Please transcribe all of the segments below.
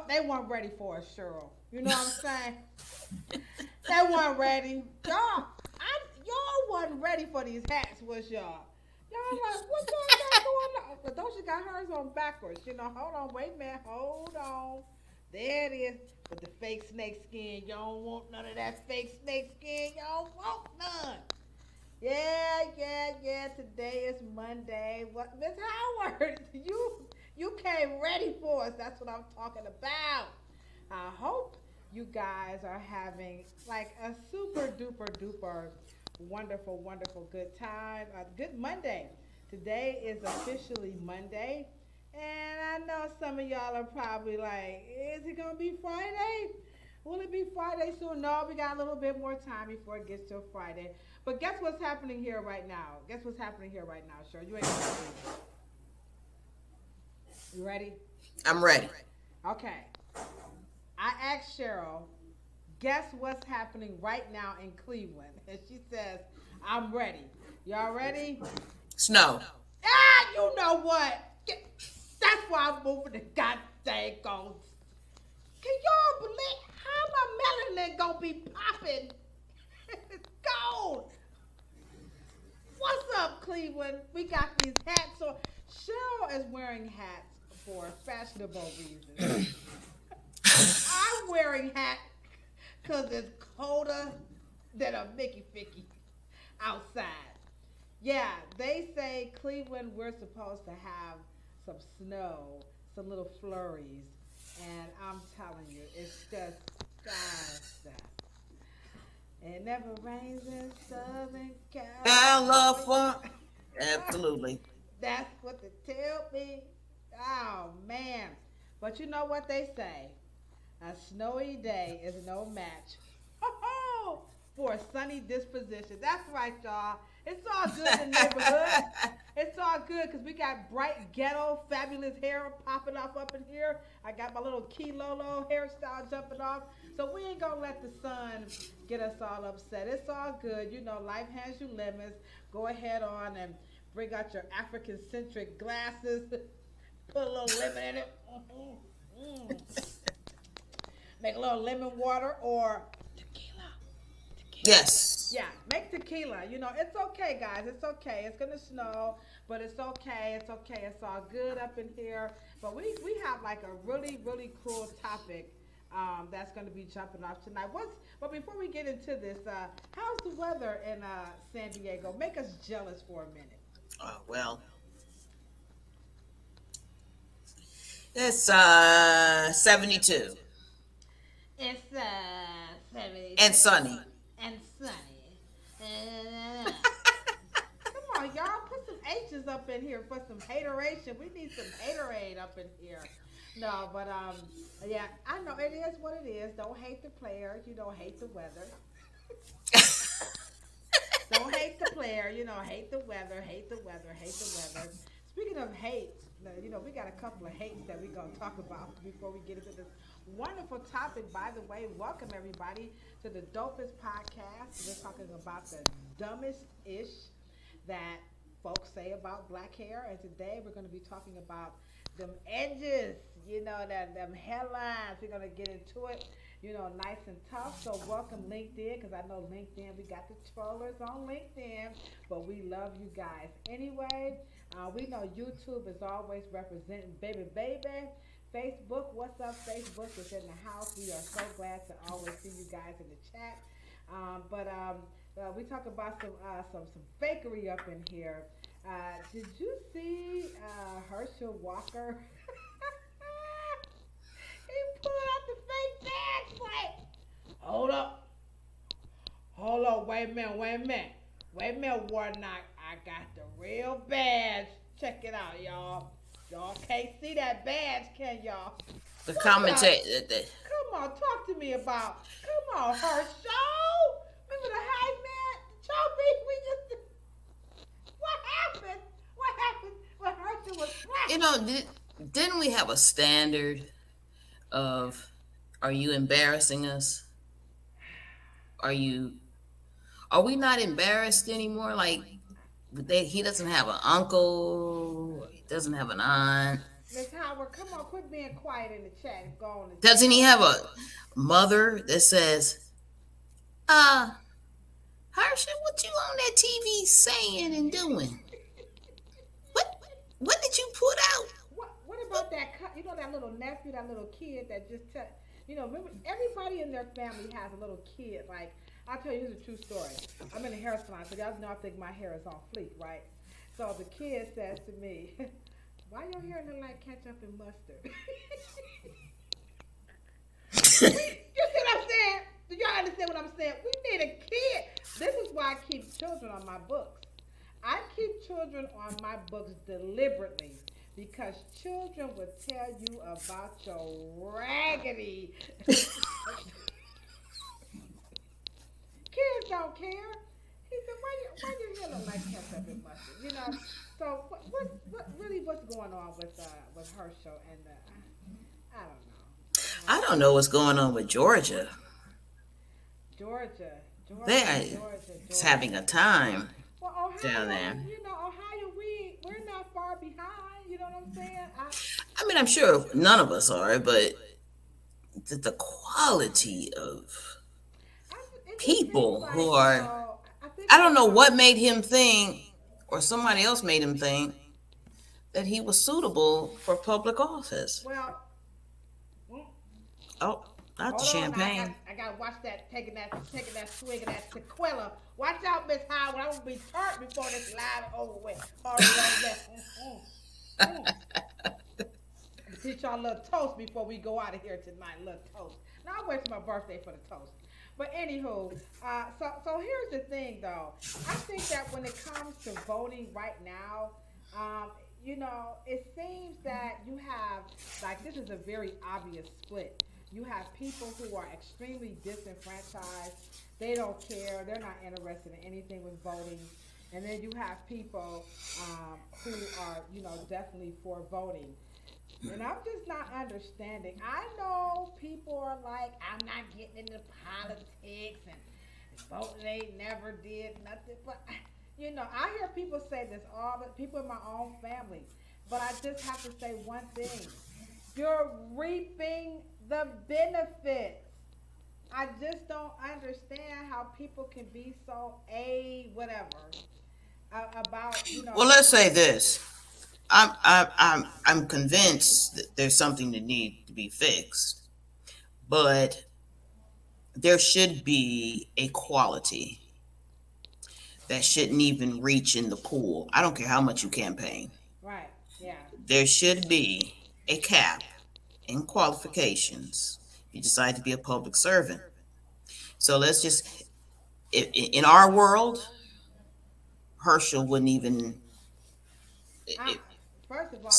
they weren't ready for us, Cheryl. You know what I'm saying? They weren't ready. Y'all wasn't ready for these hats, was y'all? Y'all like, what y'all got going on? But don't you got hers on backwards? Hold on, wait a minute, hold on. There it is. With the fake snake skin. Y'all don't want none of that fake snake skin. Y'all don't want none. Yeah, yeah, yeah. Today is Monday. What, Miss Howard? You came ready for us. That's what I'm talking about. I hope you guys are having like a super duper duper wonderful, wonderful good time. A good Monday. Today is officially Monday. And I know some of y'all are probably like, is it going to be Friday? Will it be Friday soon? No, we got a little bit more time before it gets to Friday. But guess what's happening here right now? Guess what's happening here right now, Sure. You ain't gonna believe it. You ready? I'm ready. Okay. I asked Cheryl, guess what's happening right now in Cleveland? And she says, I'm ready. Y'all ready? Snow. You know what? That's why I'm moving the goddamn goals. Can y'all believe how my melanin gonna be popping? It's gold. What's up, Cleveland? We got these hats on. Cheryl is wearing hats for fashionable reasons. I'm wearing hats because it's colder than a Mickey Ficky outside. Yeah, they say Cleveland, we're supposed to have some snow, some little flurries, and I'm telling you, it's just God. It never rains in Southern California. California. Absolutely. That's what they tell me. Oh man! But you know what they say? A snowy day is no match for a sunny disposition. That's right, y'all. It's all good in the neighborhood. It's all good because we got bright ghetto, fabulous hair popping off up in here. I got my little Key Lolo hairstyle jumping off. So we ain't gonna let the sun get us all upset. It's all good. Life has you lemons. Go ahead on and bring out your African centric glasses. Put a little lemon in it. Make a little lemon water or tequila. Tequila. Yes. Yeah, make tequila. It's okay, guys. It's okay. It's gonna snow, but it's okay. It's okay. It's all good up in here. But we have like a really really cool topic that's gonna be jumping off tonight. But before we get into this, how's the weather in San Diego? Make us jealous for a minute. Well, it's 72 It's and 72 sunny. and sunny. Come on, y'all, put some H's up in here for some hateration. We need some haterade up in here. No, but yeah, I know it is what it is. Don't hate the players. You don't hate the weather. Don't hate the player. Hate the weather. Hate the weather. Hate the weather. Speaking of hate, we got a couple of hates that we're gonna talk about before we get into this wonderful topic. By the way, welcome everybody to the dopest podcast. We're talking about the dumbest ish that folks say about black hair, and today we're going to be talking about them edges. That them headlines. We're going to get into it. Nice and tough. So welcome LinkedIn, because I know LinkedIn. We got the trollers on LinkedIn, but we love you guys anyway. We know YouTube is always representing baby baby. Facebook, what's up? Facebook is in the house. We are so glad to always see you guys in the chat. But we talk about some fakery up in here. Did you see Herschel Walker? He pulled out the fake badge. Like, hold up, wait a minute, Warnock. I got the real badge. Check it out, y'all. Y'all can't see that badge, can y'all? The What's up? commentator. Come on, talk to me about. Come on, Herschel. Remember the hype man? The trophy we just. What happened? What happened when Herschel was You black? know, didn't we have a standard of, are you embarrassing us? Are you? Are we not embarrassed anymore? Like he doesn't have an uncle. He doesn't have an aunt. Miss Howard, come on, quit being quiet in the chat and go on and Doesn't he tell have us. a mother that says, uh, Herschel, what you on that TV saying and doing? What what did you put out? What about that? You know that little nephew, that little kid that just remember everybody in their family has a little kid. Like I'll tell you, here's a true story. I'm in a hair salon, so y'all know I think my hair is on fleek, right? So the kid says to me, "Why your hair look like ketchup and mustard?" You see what I'm saying? Do y'all understand what I'm saying? We need a kid. This is why I keep children on my books. I keep children on my books deliberately because children will tell you about your raggedy. Kids don't care. He said, why your hair look like ketchup and mustard? So what's going on with Herschel and I don't know. I don't know what's going on with Georgia. Georgia, Georgia, They're Georgia, having a Georgia. time Well, down Ohio, there. Ohio, we're not far behind. You know what I'm saying? I mean, I'm sure none of us are, but the quality of it just seems people who like are, I think I it's don't know because what made him think, or somebody else made him think, that he was suitable for public office. well, mm, Oh, not the hold on, now champagne. I gotta watch that taking that swig of that tequila. Watch out, Miss Howard. I'm gonna be turned before this live over with. Already on that. Teach y'all a little toast before we go out of here tonight. A little toast. Now I wait till my birthday for the toast. But anywho, so here's the thing though. I think that when it comes to voting right now, it seems that you have like this is a very obvious split. You have people who are extremely disenfranchised. They don't care. They're not interested in anything with voting. And then you have people who are, definitely for voting. And I'm just not understanding. I know people are like, I'm not getting into politics and voting ain't never did nothing. But, I hear people say this, all the people in my own family. But I just have to say one thing. You're reaping the benefits. I just don't understand how people can be so whatever about Well, let's say this. I'm convinced that there's something that needs to be fixed, but there should be a quality that shouldn't even reach in the pool. I don't care how much you campaign. right. Yeah. There should be a cap in qualifications if you decide to be a public servant. So let's just, in our world, Herschel wouldn't even. I, First of all,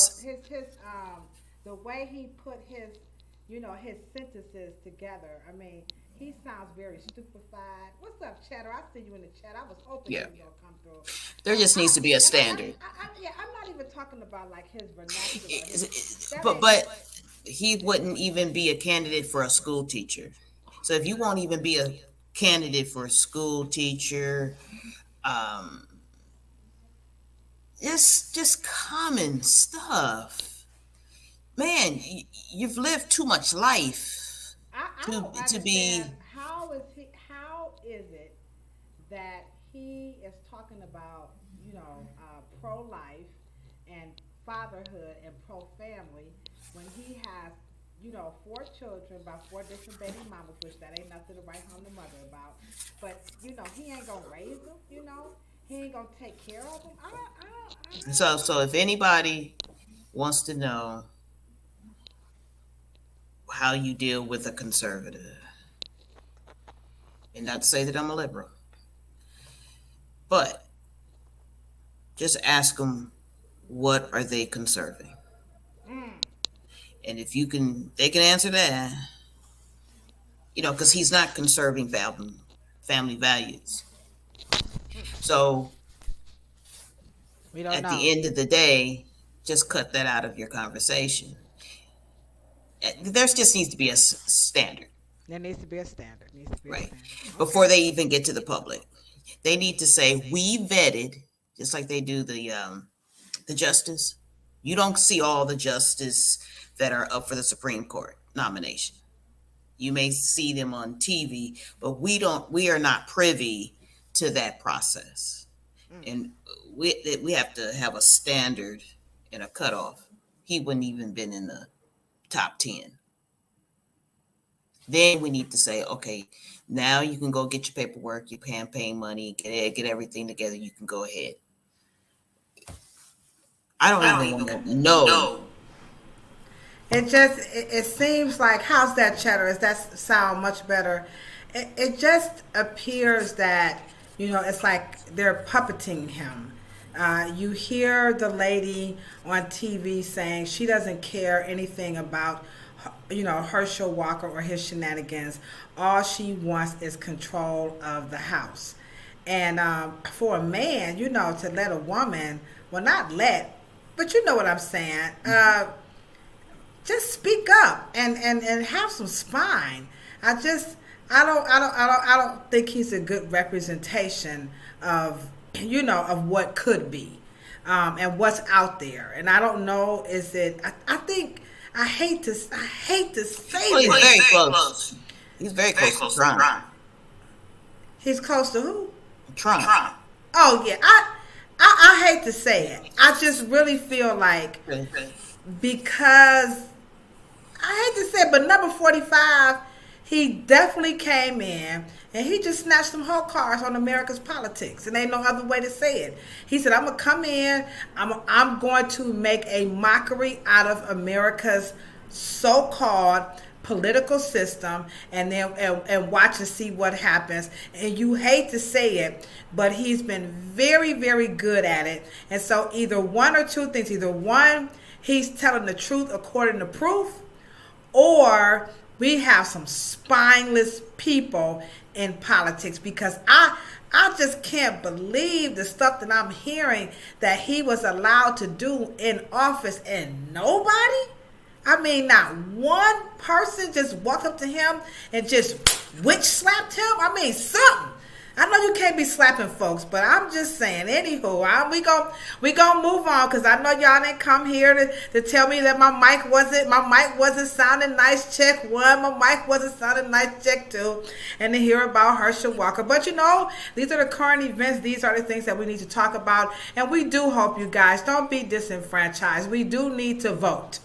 the way he put his sentences together. I mean, he sounds very stupefied. What's up, Cheddar? I see you in the chat. I was hoping you Yeah, were gonna come through. there just I needs to be a and standard. yeah, I'm not even talking about like his vernacular. That But ain't but he wouldn't even be a candidate for a school teacher. So if you won't even be a candidate for a school teacher, um, it's just common stuff. Man, you've lived too much life I to don't to be. understand how is it that he is talking about pro life and fatherhood and pro family when he has four children by four different baby mamas, which that ain't nothing to write home to mother about. But he ain't gonna raise them. He ain't gonna take care of them. So if anybody wants to know how you deal with a conservative, and not to say that I'm a liberal, but just ask them what are they conserving, Mm, and if they can answer that. Because he's not conserving family values. mm. So We don't at know. the end of the day, just cut that out of your conversation. There just needs to be a standard, There needs to be a standard. Needs to be a right? standard. Before Okay. they even get to the public, they need to say we vetted, just like they do the justice. You don't see all the justices that are up for the Supreme Court nomination. You may see them on TV, but we are not privy to that process. And we have to have a standard and a cutoff. He wouldn't even been in the top 10. Then we need to say, okay, now you can go get your paperwork, your campaign money, get everything together. You can go ahead. I don't even want to know. It seems like, how's that, Cheddar? Does that sound much better? It just appears that, it's like they're puppeting him. You hear the lady on TV saying she doesn't care anything about, Herschel Walker or his shenanigans. All she wants is control of the house. And for a man, to let a woman, well, not let, but you know what I'm saying, just speak up and have some spine. I don't think he's a good representation of what could be, and what's out there. And I don't know, is it? I think I hate to say well, he's this. very close. He's very close to Trump. He's close to who? Trump. Oh yeah, I hate to say it. I just really feel like, because I hate to say it, but number 45, he definitely came in and he just snatched some whole cars on America's politics, and ain't no other way to say it. He said, "I'm gonna come in. I'm going to make a mockery out of America's so-called political system, and then and watch and see what happens." And you hate to say it, but he's been very, very good at it. And so either one or two things: either one, he's telling the truth according to proof, or we have some spineless people in politics. Because I just can't believe the stuff that I'm hearing that he was allowed to do in office, and nobody, I mean, not one person just walked up to him and just witch slapped him. I mean, something. I know you can't be slapping folks, but I'm just saying. Anywho, we gonna move on, because I know y'all didn't come here to tell me that my mic wasn't sounding nice. Check one. My mic wasn't sounding nice. Check two. And to hear about Herschel Walker. But these are the current events. These are the things that we need to talk about. And we do hope you guys don't be disenfranchised. We do need to vote.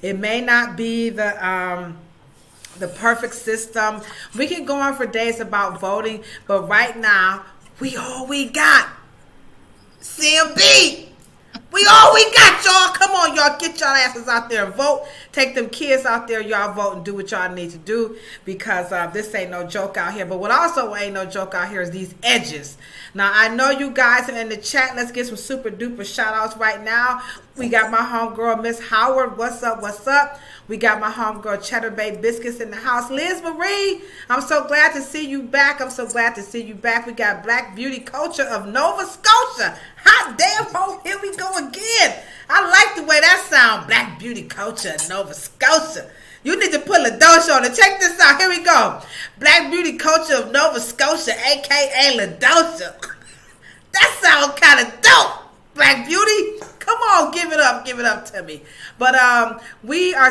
It may not be the perfect system. We can go on for days about voting, but right now, we got. CMB! We got, y'all. Come on, y'all. Get y'all asses out there and vote. Take them kids out there, y'all vote, and do what y'all need to do, because this ain't no joke out here. But what also ain't no joke out here is these edges. Now, I know you guys are in the chat. Let's get some super duper shout outs right now. We got my homegirl, Miss Howard. What's up? What's up? We got my homegirl, Cheddar Bay Biscuits, in the house. Liz Marie, I'm so glad to see you back. We got Black Beauty Culture of Nova Scotia. Hot damn, ho, here we go again. I like the way that sounds. Black Beauty Culture of Nova Scotia. You need to put Ladosha on it. Check this out. Here we go. Black Beauty Culture of Nova Scotia, a.k.a. Ladosha. That sounds kind of dope. Black Beauty, come on, give it up to me. But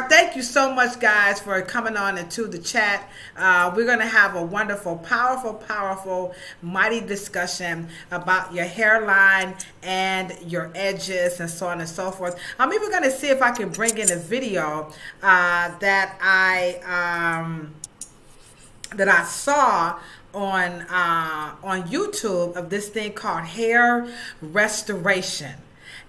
thank you so much, guys, for coming on into the chat. We're going to have a wonderful, powerful, mighty discussion about your hairline and your edges and so on and so forth. I'm even going to see if I can bring in a video that I saw on YouTube of this thing called hair restoration.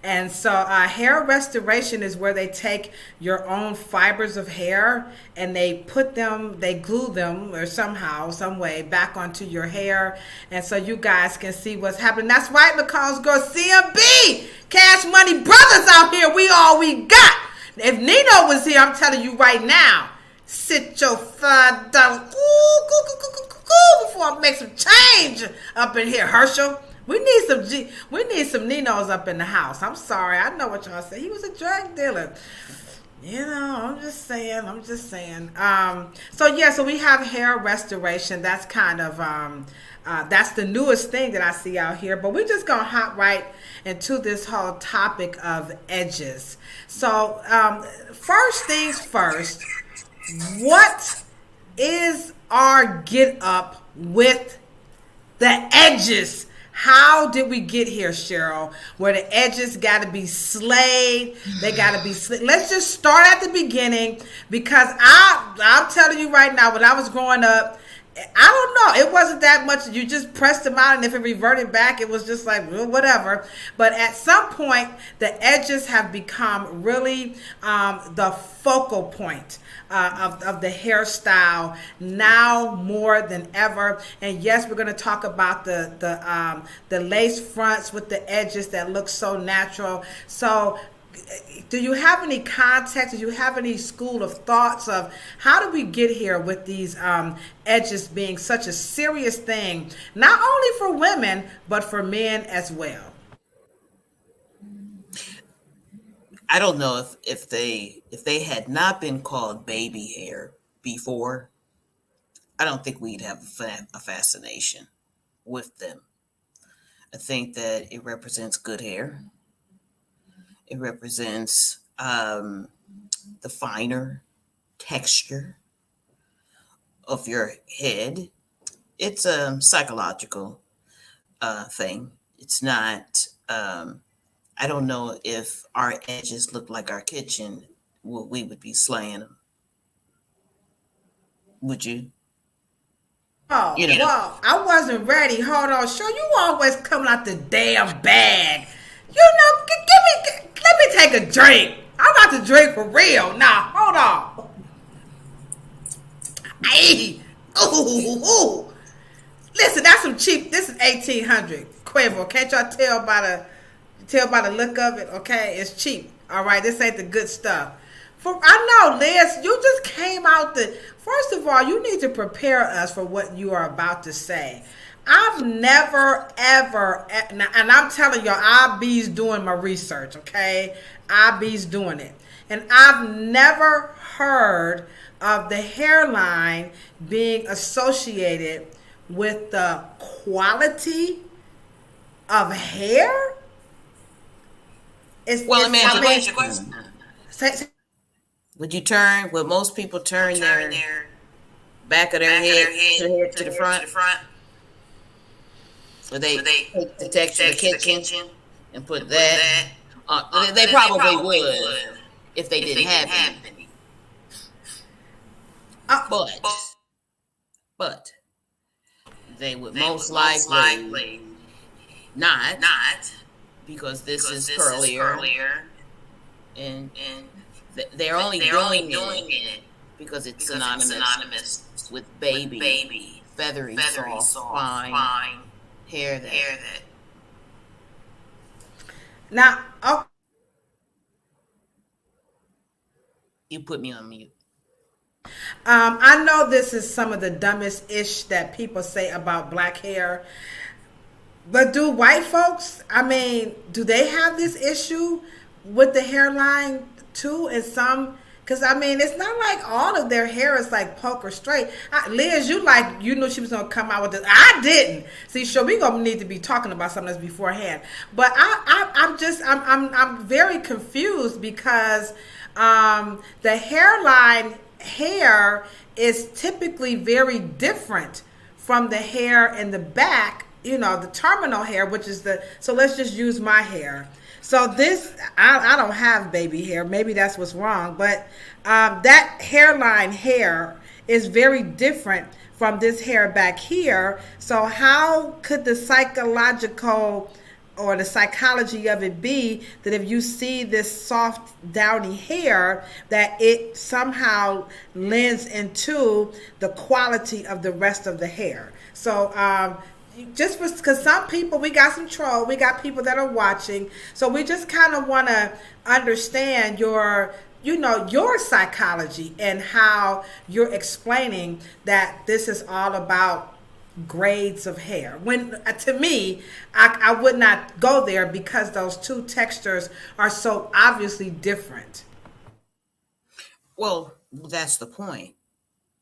And so hair restoration is where they take your own fibers of hair and they glue them or somehow, some way back onto your hair. And so you guys can see what's happening. That's right, McCall's girl, CMB, Cash Money Brothers out here. We all we got. If Nino was here, I'm telling you right now, sit your $5 before I make some change up in here, Herschel. We need some Ninos up in the house. I'm sorry. I know what y'all say. He was a drug dealer. I'm just saying. I'm just saying. So yeah, so we have hair restoration. That's kind of that's the newest thing that I see out here. But we're just gonna hop right into this whole topic of edges. So first things first, what is our get up with the edges? How did we get here, Cheryl? Where the edges got to be slayed, they got to be slayed. Let's just start at the beginning because I'm telling you right now, when I was growing up, I don't know. It wasn't that much. You just pressed them out, and if it reverted back, it was just like, well, whatever. But at some point, the edges have become really the focal point of the hairstyle now more than ever. And yes, we're going to talk about the lace fronts with the edges that look so natural. So do you have any context? Do you have any school of thoughts of how do we get here with these edges being such a serious thing, not only for women, but for men as well? I don't know if they had not been called baby hair before, I don't think we'd have a fascination with them. I think that it represents good hair. It represents the finer texture of your head. It's a psychological thing. It's not. I don't know if our edges look like our kitchen. We would be slaying them. Would you? Oh, You know. well, I wasn't ready. Hold on. Sure, you always coming out the damn bag. You know, let me take a drink. I'm about to drink for real. Now, hold on. Hey, ooh. Listen, that's some cheap. This is 1800 Quavo. Can't y'all tell by the look of it? Okay, it's cheap. All right, this ain't the good stuff. For I know, Liz, you just came out the. First of all, you need to prepare us for what you are about to say. I've never ever, and I'm telling y'all, I be's doing my research. Okay, I be's doing it, and I've never heard of the hairline being associated with the quality of hair. Well, let me ask you a I question. mean, say, Would most people turn their back of their head to the front? Or they take the texture of the kitchen and put that? They probably would if they didn't have any. But but they would most likely not, because this is curlier, and they're only doing it because it's synonymous with baby, feathery, soft, fine hair that. now, oh, You put me on mute. I know this is some of the dumbest ish that people say about black hair, but do white folks, I mean, do they have this issue with the hairline too? And some, because I mean, it's not like all of their hair is like poker straight. Liz, you knew she was gonna come out with this. I didn't. See, sure, we gonna need to be talking about some of this beforehand. But I'm very confused because the hairline hair is typically very different from the hair in the back, the terminal hair, which is so let's just use my hair. So this, I don't have baby hair. Maybe that's what's wrong. But that hairline hair is very different from this hair back here. So how could the psychological or the psychology of it be that if you see this soft downy hair that it somehow lends into the quality of the rest of the hair? So just because some people, we got some troll, we got people that are watching, so we just kind of want to understand your psychology and how you're explaining that this is all about grades of hair, when to me I would not go there because those two textures are so obviously different. Well, that's the point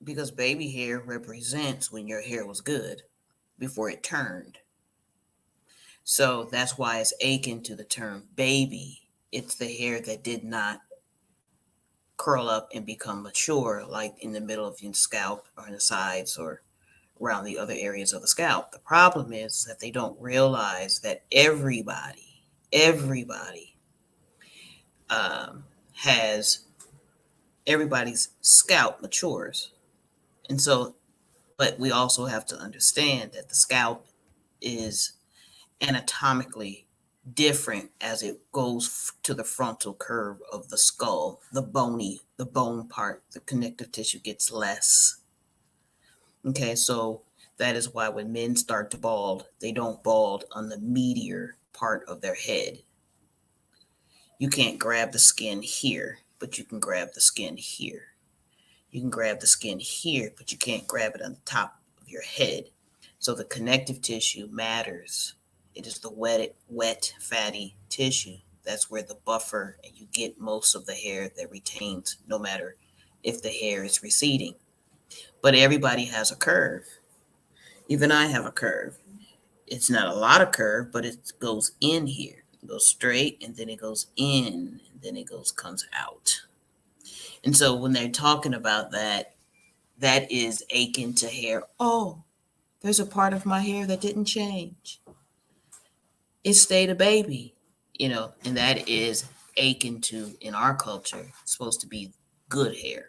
because baby hair represents when your hair was good before it turned. So that's why it's akin to the term baby. It's the hair that did not curl up and become mature, like in the middle of your scalp or in the sides or around the other areas of the scalp. The problem is that they don't realize that everybody has everybody's scalp matures. And so, but we also have to understand that the scalp is anatomically different as it goes to the frontal curve of the skull. The bone part, the connective tissue gets less. Okay, so that is why when men start to bald, they don't bald on the meatier part of their head. You can't grab the skin here, but you can grab the skin here. You can grab the skin here, but you can't grab it on the top of your head. So the connective tissue matters. It is the wet, fatty tissue. That's where the buffer, and you get most of the hair that retains, no matter if the hair is receding. But everybody has a curve. Even I have a curve. It's not a lot of curve, but it goes in here. It goes straight, and then it goes in, and then it comes out. And so when they're talking about that, that is akin to hair. Oh, there's a part of my hair that didn't change. It stayed a baby, and that is akin to, in our culture, supposed to be good hair.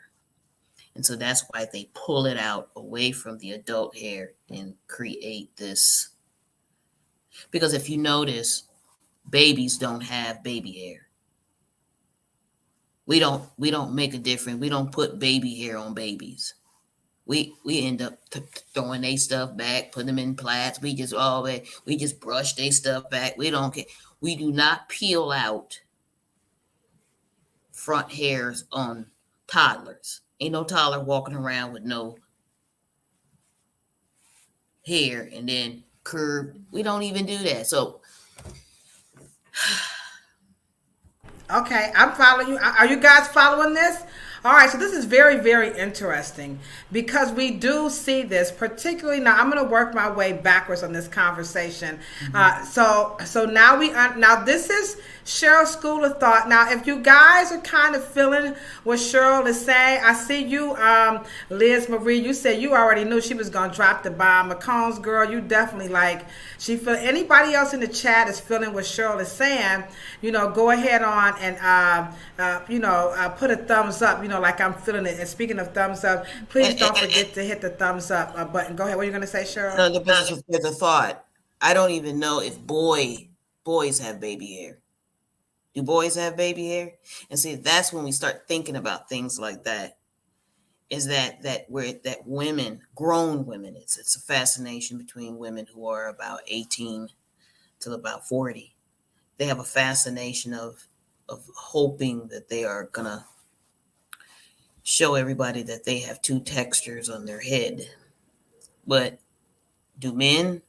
And so that's why they pull it out away from the adult hair and create this. Because if you notice, babies don't have baby hair. We don't make a difference. We don't put baby hair on babies. We end up throwing their stuff back, putting them in plats. We just brush their stuff back. We don't care. We do not peel out front hairs on toddlers. Ain't no toddler walking around with no hair and then curved. We don't even do that. So Okay, I'm following you. Are you guys following this? All right, so this is very, very interesting because we do see this, particularly now. I'm going to work my way backwards on this conversation. So now now this is Cheryl's school of thought. Now, if you guys are kind of feeling what Cheryl is saying, I see you, Liz Marie. You said you already knew she was going to drop the bomb. McCombs girl, you definitely she feel. Anybody else in the chat is feeling what Cheryl is saying? Go ahead on and put a thumbs up. Like I'm feeling it. And speaking of thumbs up, please don't forget to hit the thumbs up button. Go ahead. What are you going to say, Cheryl? no, there's a thought. I don't even know if boys have baby hair. Do boys have baby hair? And see, that's when we start thinking about things like that. Is that women, grown women, it's a fascination between women who are about 18 to about 40. They have a fascination of hoping that they are gonna show everybody that they have two textures on their head. But do men?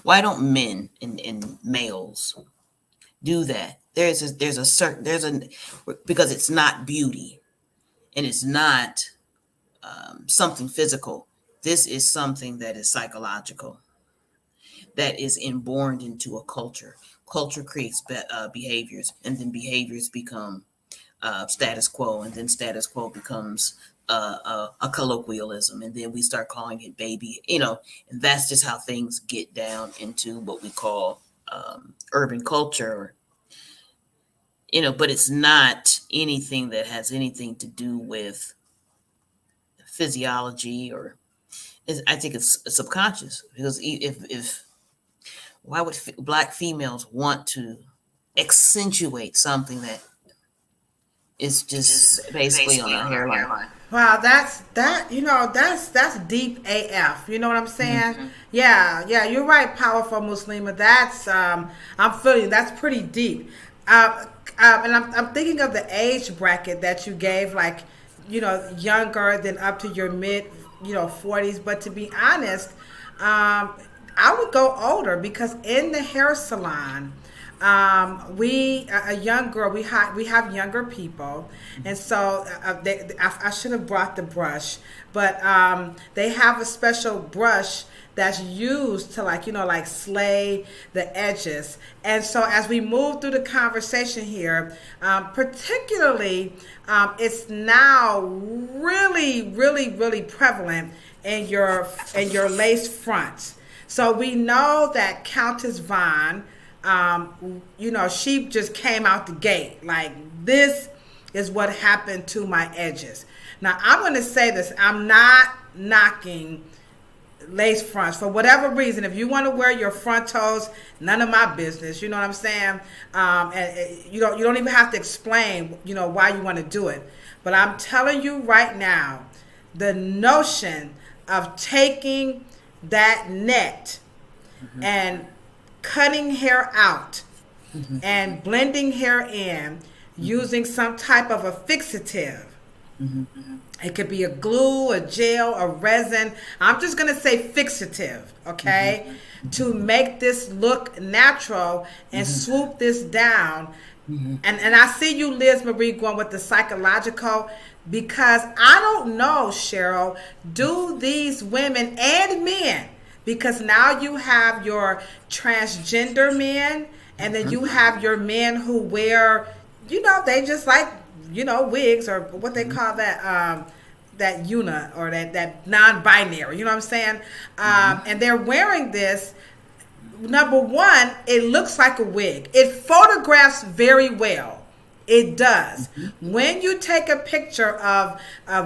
Why don't men and males do that? Because it's not beauty and it's not something physical. This is something that is psychological, that is inborn into a culture. Culture creates behaviors, and then behaviors become status quo, and then status quo becomes a colloquialism, and then we start calling it baby, and that's just how things get down into what we call urban culture, but it's not anything that has anything to do with physiology I think it's subconscious, because if why would Black females want to accentuate something that is just basically on a hairline? Wow, that's deep AF. You know what I'm saying? Mm-hmm. Yeah, you're right, powerful Muslima. That's I'm feeling that's pretty deep. And I'm thinking of the age bracket that you gave, younger than up to your mid, 40s. But to be honest, I would go older, because in the hair salon, we a young girl. We have younger people, and so I should have brought the brush, but they have a special brush that's used to, like, like slay the edges. And so as we move through the conversation here, particularly, it's now really, really, really prevalent in your lace fronts. So we know that Countess Vaughn, she just came out the gate like, this is what happened to my edges. Now, I'm going to say this. I'm not knocking lace fronts for whatever reason. If you want to wear your front toes, none of my business. You know what I'm saying? And you don't even have to explain, why you want to do it. But I'm telling you right now, the notion of taking that net and cutting hair out and blending hair in using some type of a fixative. It could be a glue, a gel, a resin. I'm just going to say fixative, okay? To make this look natural and swoop this down. And I see you, Liz Marie, going with the psychological, because I don't know, Cheryl, do these women and men, because now you have your transgender men, and then you have your men who wear, they just like, wigs, or what they call that, that una, or that non-binary, you know what I'm saying? And they're wearing this. Number one, it looks like a wig. It photographs very well. It does. When you take a picture of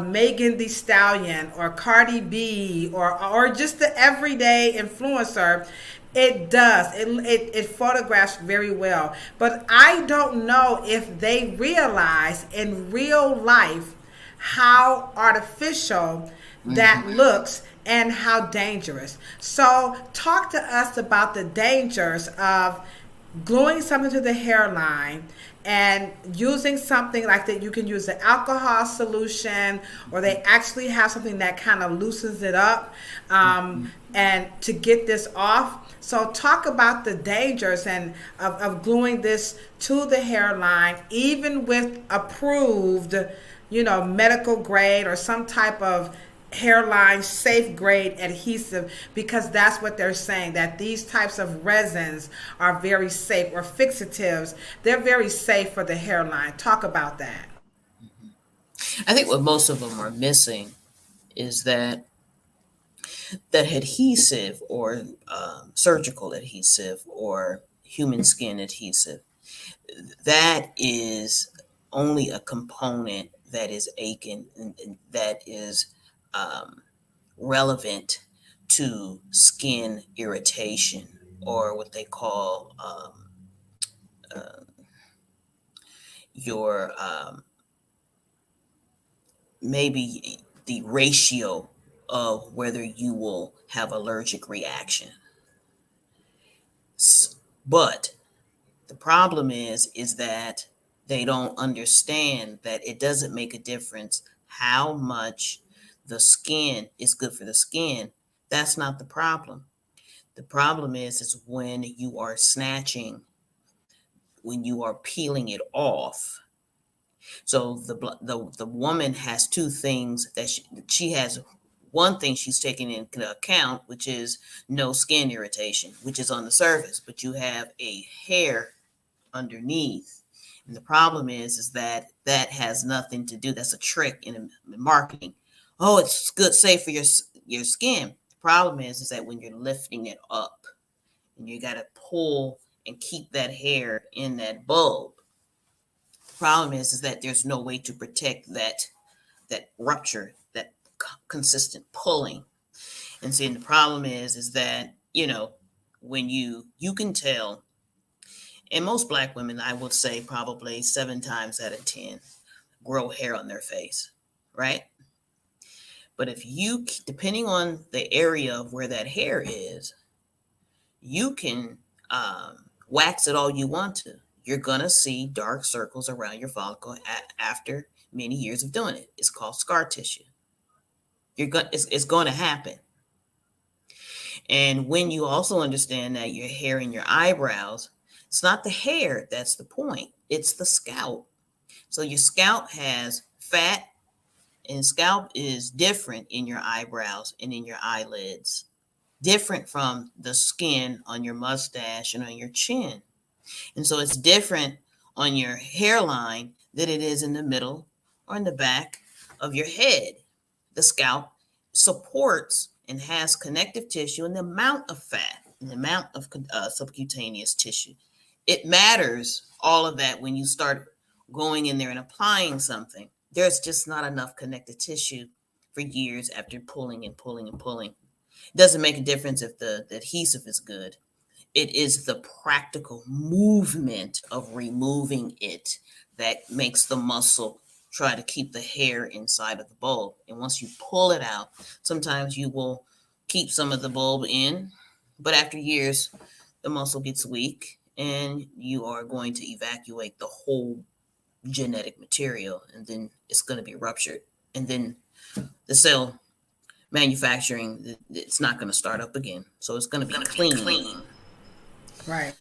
Megan Thee Stallion or Cardi B or just the everyday influencer, it does. It photographs very well. But I don't know if they realize in real life how artificial that looks and how dangerous. So talk to us about the dangers of gluing something to the hairline and using something like that. You can use the alcohol solution, or they actually have something that kind of loosens it up, and to get this off. So talk about the dangers and of gluing this to the hairline, even with approved, medical grade or some type of hairline safe grade adhesive, because that's what they're saying, that these types of resins are very safe, or fixatives, they're very safe for the hairline. Talk about that. I think what most of them are missing is that adhesive, or surgical adhesive, or human skin adhesive, that is only a component that is aching and that is relevant to skin irritation, or what they call your maybe the ratio of whether you will have allergic reaction. But the problem is that they don't understand that it doesn't make a difference how much the skin is good for the skin. That's not the problem. The problem is when you are snatching, when you are peeling it off. So the woman has two things that she has. One thing she's taking into account, which is no skin irritation, which is on the surface, but you have a hair underneath. And the problem is that has nothing to do. That's a trick in marketing. Oh, it's good, safe for your skin. The problem is that when you're lifting it up, and you got to pull and keep that hair in that bulb. The problem is that there's no way to protect that rupture, that consistent pulling. And see, the problem is that when you can tell. And most Black women, I would say probably 7 times out of 10, grow hair on their face, right? But if you, depending on the area of where that hair is, you can wax it all you want to. You're going to see dark circles around your follicle after many years of doing it. It's called scar tissue. It's going to happen. And when you also understand that your hair and your eyebrows, It's not the hair that's the point, it's the scalp. So your scalp has fat, and scalp is different in your eyebrows and in your eyelids, different from the skin on your mustache and on your chin. And so it's different on your hairline than it is in the middle or in the back of your head. The scalp supports and has connective tissue and the amount of fat and the amount of subcutaneous tissue. It matters, all of that, when you start going in there and applying something. There's just not enough connective tissue for years after pulling and pulling and pulling. It doesn't make a difference if the adhesive is good. It is the practical movement of removing it that makes the muscle try to keep the hair inside of the bulb. And once you pull it out, sometimes you will keep some of the bulb in, but after years, the muscle gets weak and you are going to evacuate the whole genetic material, and then it's going to be ruptured. And then the cell manufacturing, it's not going to start up again. So it's going to be clean. Right.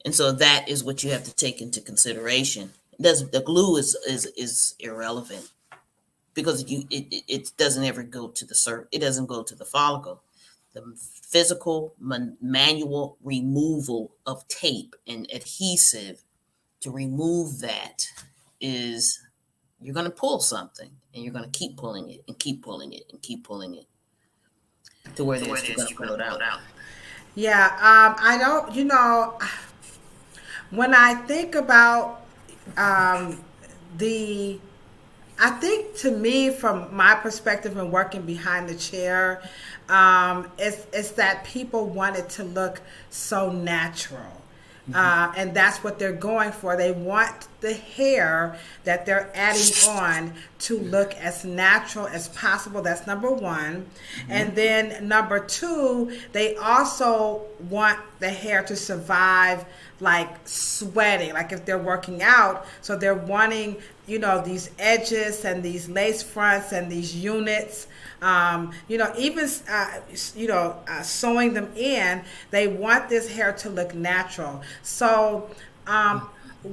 And so that is what you have to take into consideration. The glue is irrelevant because it doesn't ever go to the it doesn't go to the follicle. The physical manual removal of tape and adhesive to remove that is, you're going to pull something and you're going to keep pulling it and keep pulling it and keep pulling it to where you're going to pull it out. Yeah, I don't, when I think about I think, to me, from my perspective and working behind the chair, it's that people want it to look so natural. And that's what they're going for. They want the hair that they're adding on to look as natural as possible. That's number one. And then number two, they also want the hair to survive like sweating, like if they're working out. So they're wanting, these edges and these lace fronts and these units. Even sewing them in, they want this hair to look natural. So,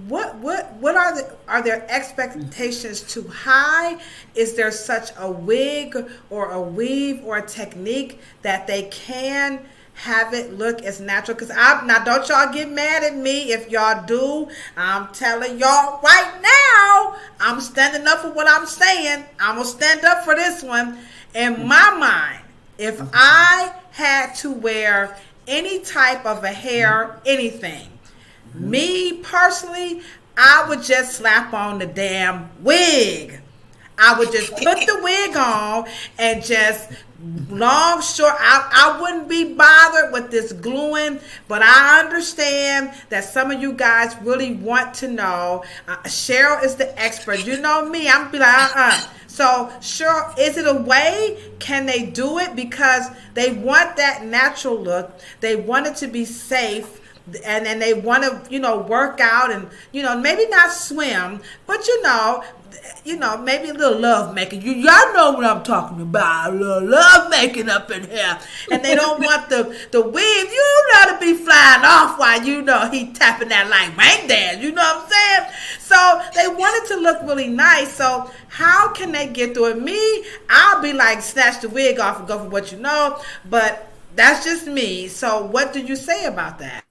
what are their expectations too high? Is there such a wig or a weave or a technique that they can have it look as natural? Because now, don't y'all get mad at me if y'all do. I'm telling y'all right now, I'm standing up for what I'm saying. I'm gonna stand up for this one. In my mind, if I had to wear any type of a hair, anything, me personally, I would just slap on the damn wig. I would just put the wig on and just long, short. I wouldn't be bothered with this gluing, but I understand that some of you guys really want to know. Cheryl is the expert. You know me. I'm be like, So, sure, is it a way? Can they do it? Because they want that natural look. They want it to be safe. And then they want to, work out and, maybe not swim, but, maybe a little love making. Y'all know what I'm talking about. A little love making up in here. And they don't want the weave, to be flying off while, he tapping that like bang dance. You know what I'm saying? So they want it to look really nice. So how can they get through it? Me, I'll be like, snatch the wig off and go for what you know. But that's just me. So what do you say about that?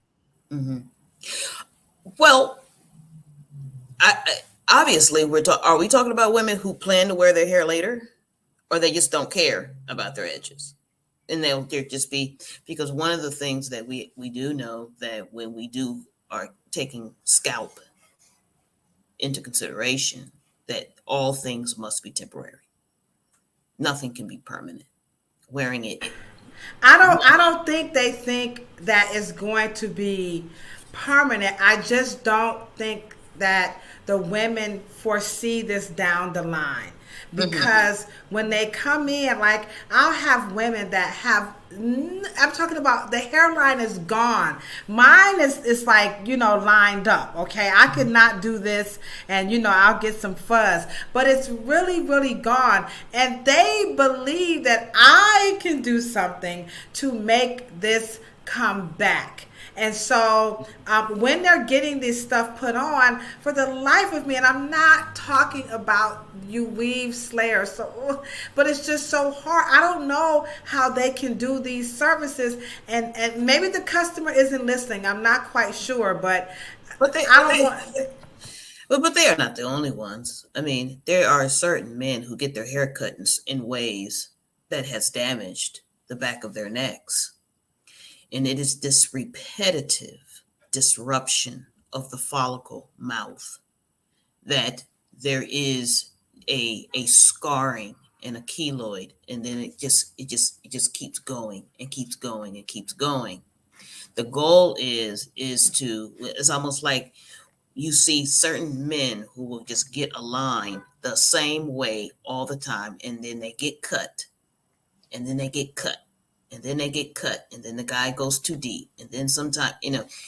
Mm-hmm. Well, obviously, are we talking about women who plan to wear their hair later, or they just don't care about their edges, and they'll just be, because one of the things that we do know that when we are taking scalp into consideration, that all things must be temporary. Nothing can be permanent. Wearing it. I don't think they think that is going to be permanent. I just don't think that the women foresee this down the line. Because when they come in, like, I'll have women that have, I'm talking about the hairline is gone. Mine is like, lined up, okay? I could not do this and, I'll get some fuzz. But it's really, really gone. And they believe that I can do something to make this come back. And so when they're getting this stuff put on, for the life of me, and I'm not talking about you weave slayers, so, but it's just so hard. I don't know how they can do these services, and maybe the customer isn't listening. I'm not quite sure, but But they, I but don't they, want. but they are not the only ones. I mean, there are certain men who get their hair cut in ways that has damaged the back of their necks. And it is this repetitive disruption of the follicle mouth that there is a scarring and a keloid, and then it just keeps going and keeps going and keeps going. The goal is to, it's almost like you see certain men who will just get a line the same way all the time, and then they get cut, and then they get cut, and then they get cut, and then the guy goes too deep, and then sometimes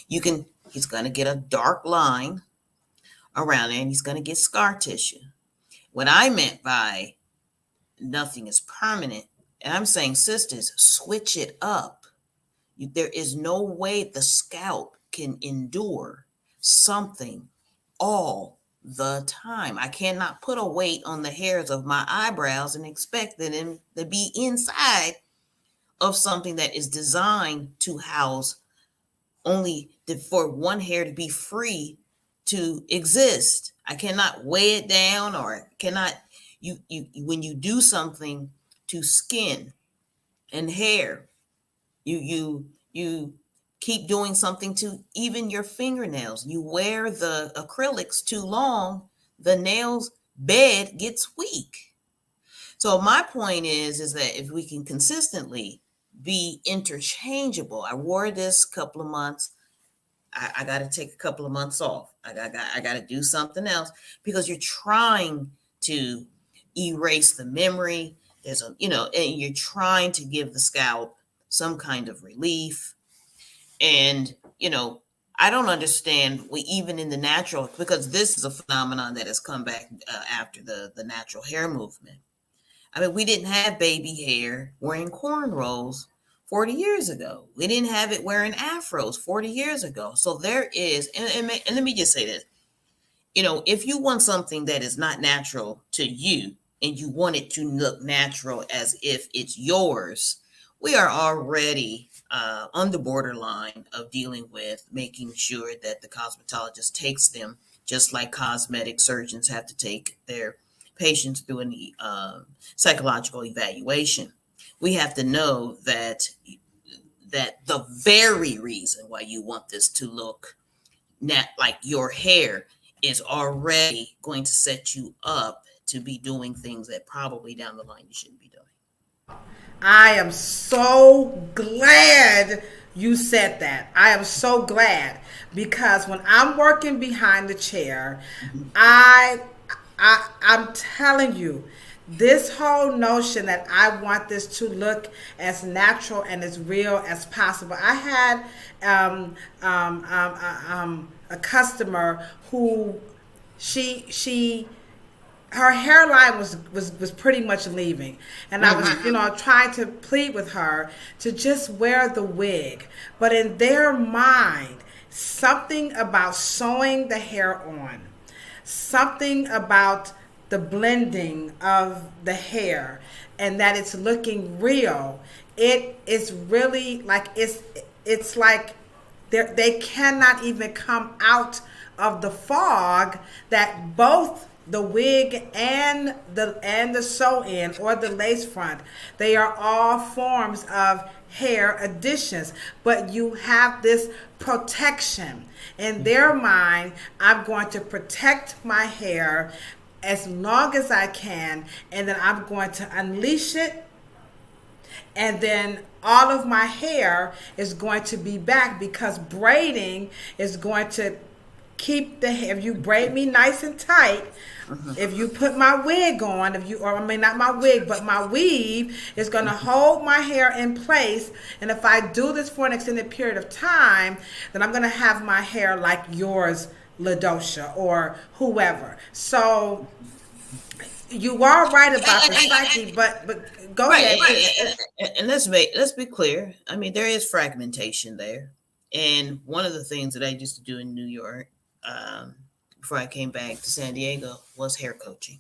he's gonna get a dark line around there, and he's gonna get scar tissue. What I meant by nothing is permanent, and I'm saying, sisters, switch it up. There is no way the scalp can endure something all the time. I cannot put a weight on the hairs of my eyebrows and expect them to be inside of something that is designed to house only for one hair to be free to exist. I cannot weigh it down, or cannot you when you do something to skin and hair, you keep doing something to even your fingernails. You wear the acrylics too long, the nails bed gets weak. So my point is that if we can consistently be interchangeable, I wore this couple of months. I got to take a couple of months off. I got to do something else, because you're trying to erase the memory. And you're trying to give the scalp some kind of relief. And, I don't understand, we even in the natural, because this is a phenomenon that has come back after the natural hair movement. I mean, we didn't have baby hair wearing cornrows 40 years ago. We didn't have it wearing afros 40 years ago. So there is, and let me just say this, if you want something that is not natural to you, and you want it to look natural as if it's yours, we are already on the borderline of dealing with making sure that the cosmetologist takes them, just like cosmetic surgeons have to take their patients through a psychological evaluation. We have to know that the very reason why you want this to look like your hair is already going to set you up to be doing things that probably down the line you shouldn't be doing. I am so glad you said that. I am so glad, because when I'm working behind the chair, I'm telling you, this whole notion that I want this to look as natural and as real as possible. I had a customer who her hairline was pretty much leaving, and I was trying to plead with her to just wear the wig, but in their mind, something about sewing the hair on, something about the blending of the hair, and that it's looking real, it is really like it's like they cannot even come out of the fog that both the wig and the sew-in or the lace front, they are all forms of hair additions, but you have this protection. In their mind, I'm going to protect my hair as long as I can, and then I'm going to unleash it, and then all of my hair is going to be back, because braiding is going to keep the hair. If you braid me nice and tight, if you put my wig on, not my wig, but my weave is going to hold my hair in place. And if I do this for an extended period of time, then I'm going to have my hair like yours, Ladosha, or whoever. So you are right about the psyche, but go ahead. Right. And let's be clear. I mean, there is fragmentation there. And one of the things that I used to do in New York, before I came back to San Diego, was hair coaching.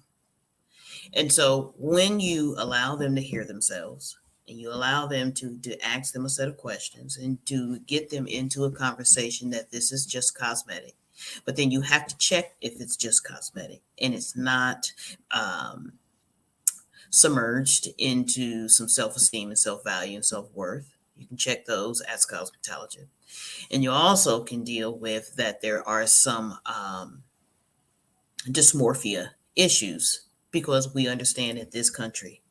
And so when you allow them to hear themselves, and you allow them to ask them a set of questions and to get them into a conversation that this is just cosmetic, but then you have to check if it's just cosmetic and it's not submerged into some self-esteem and self-value and self-worth. You can check those as a cosmetologist. And you also can deal with that there are some dysmorphia issues, because we understand in this country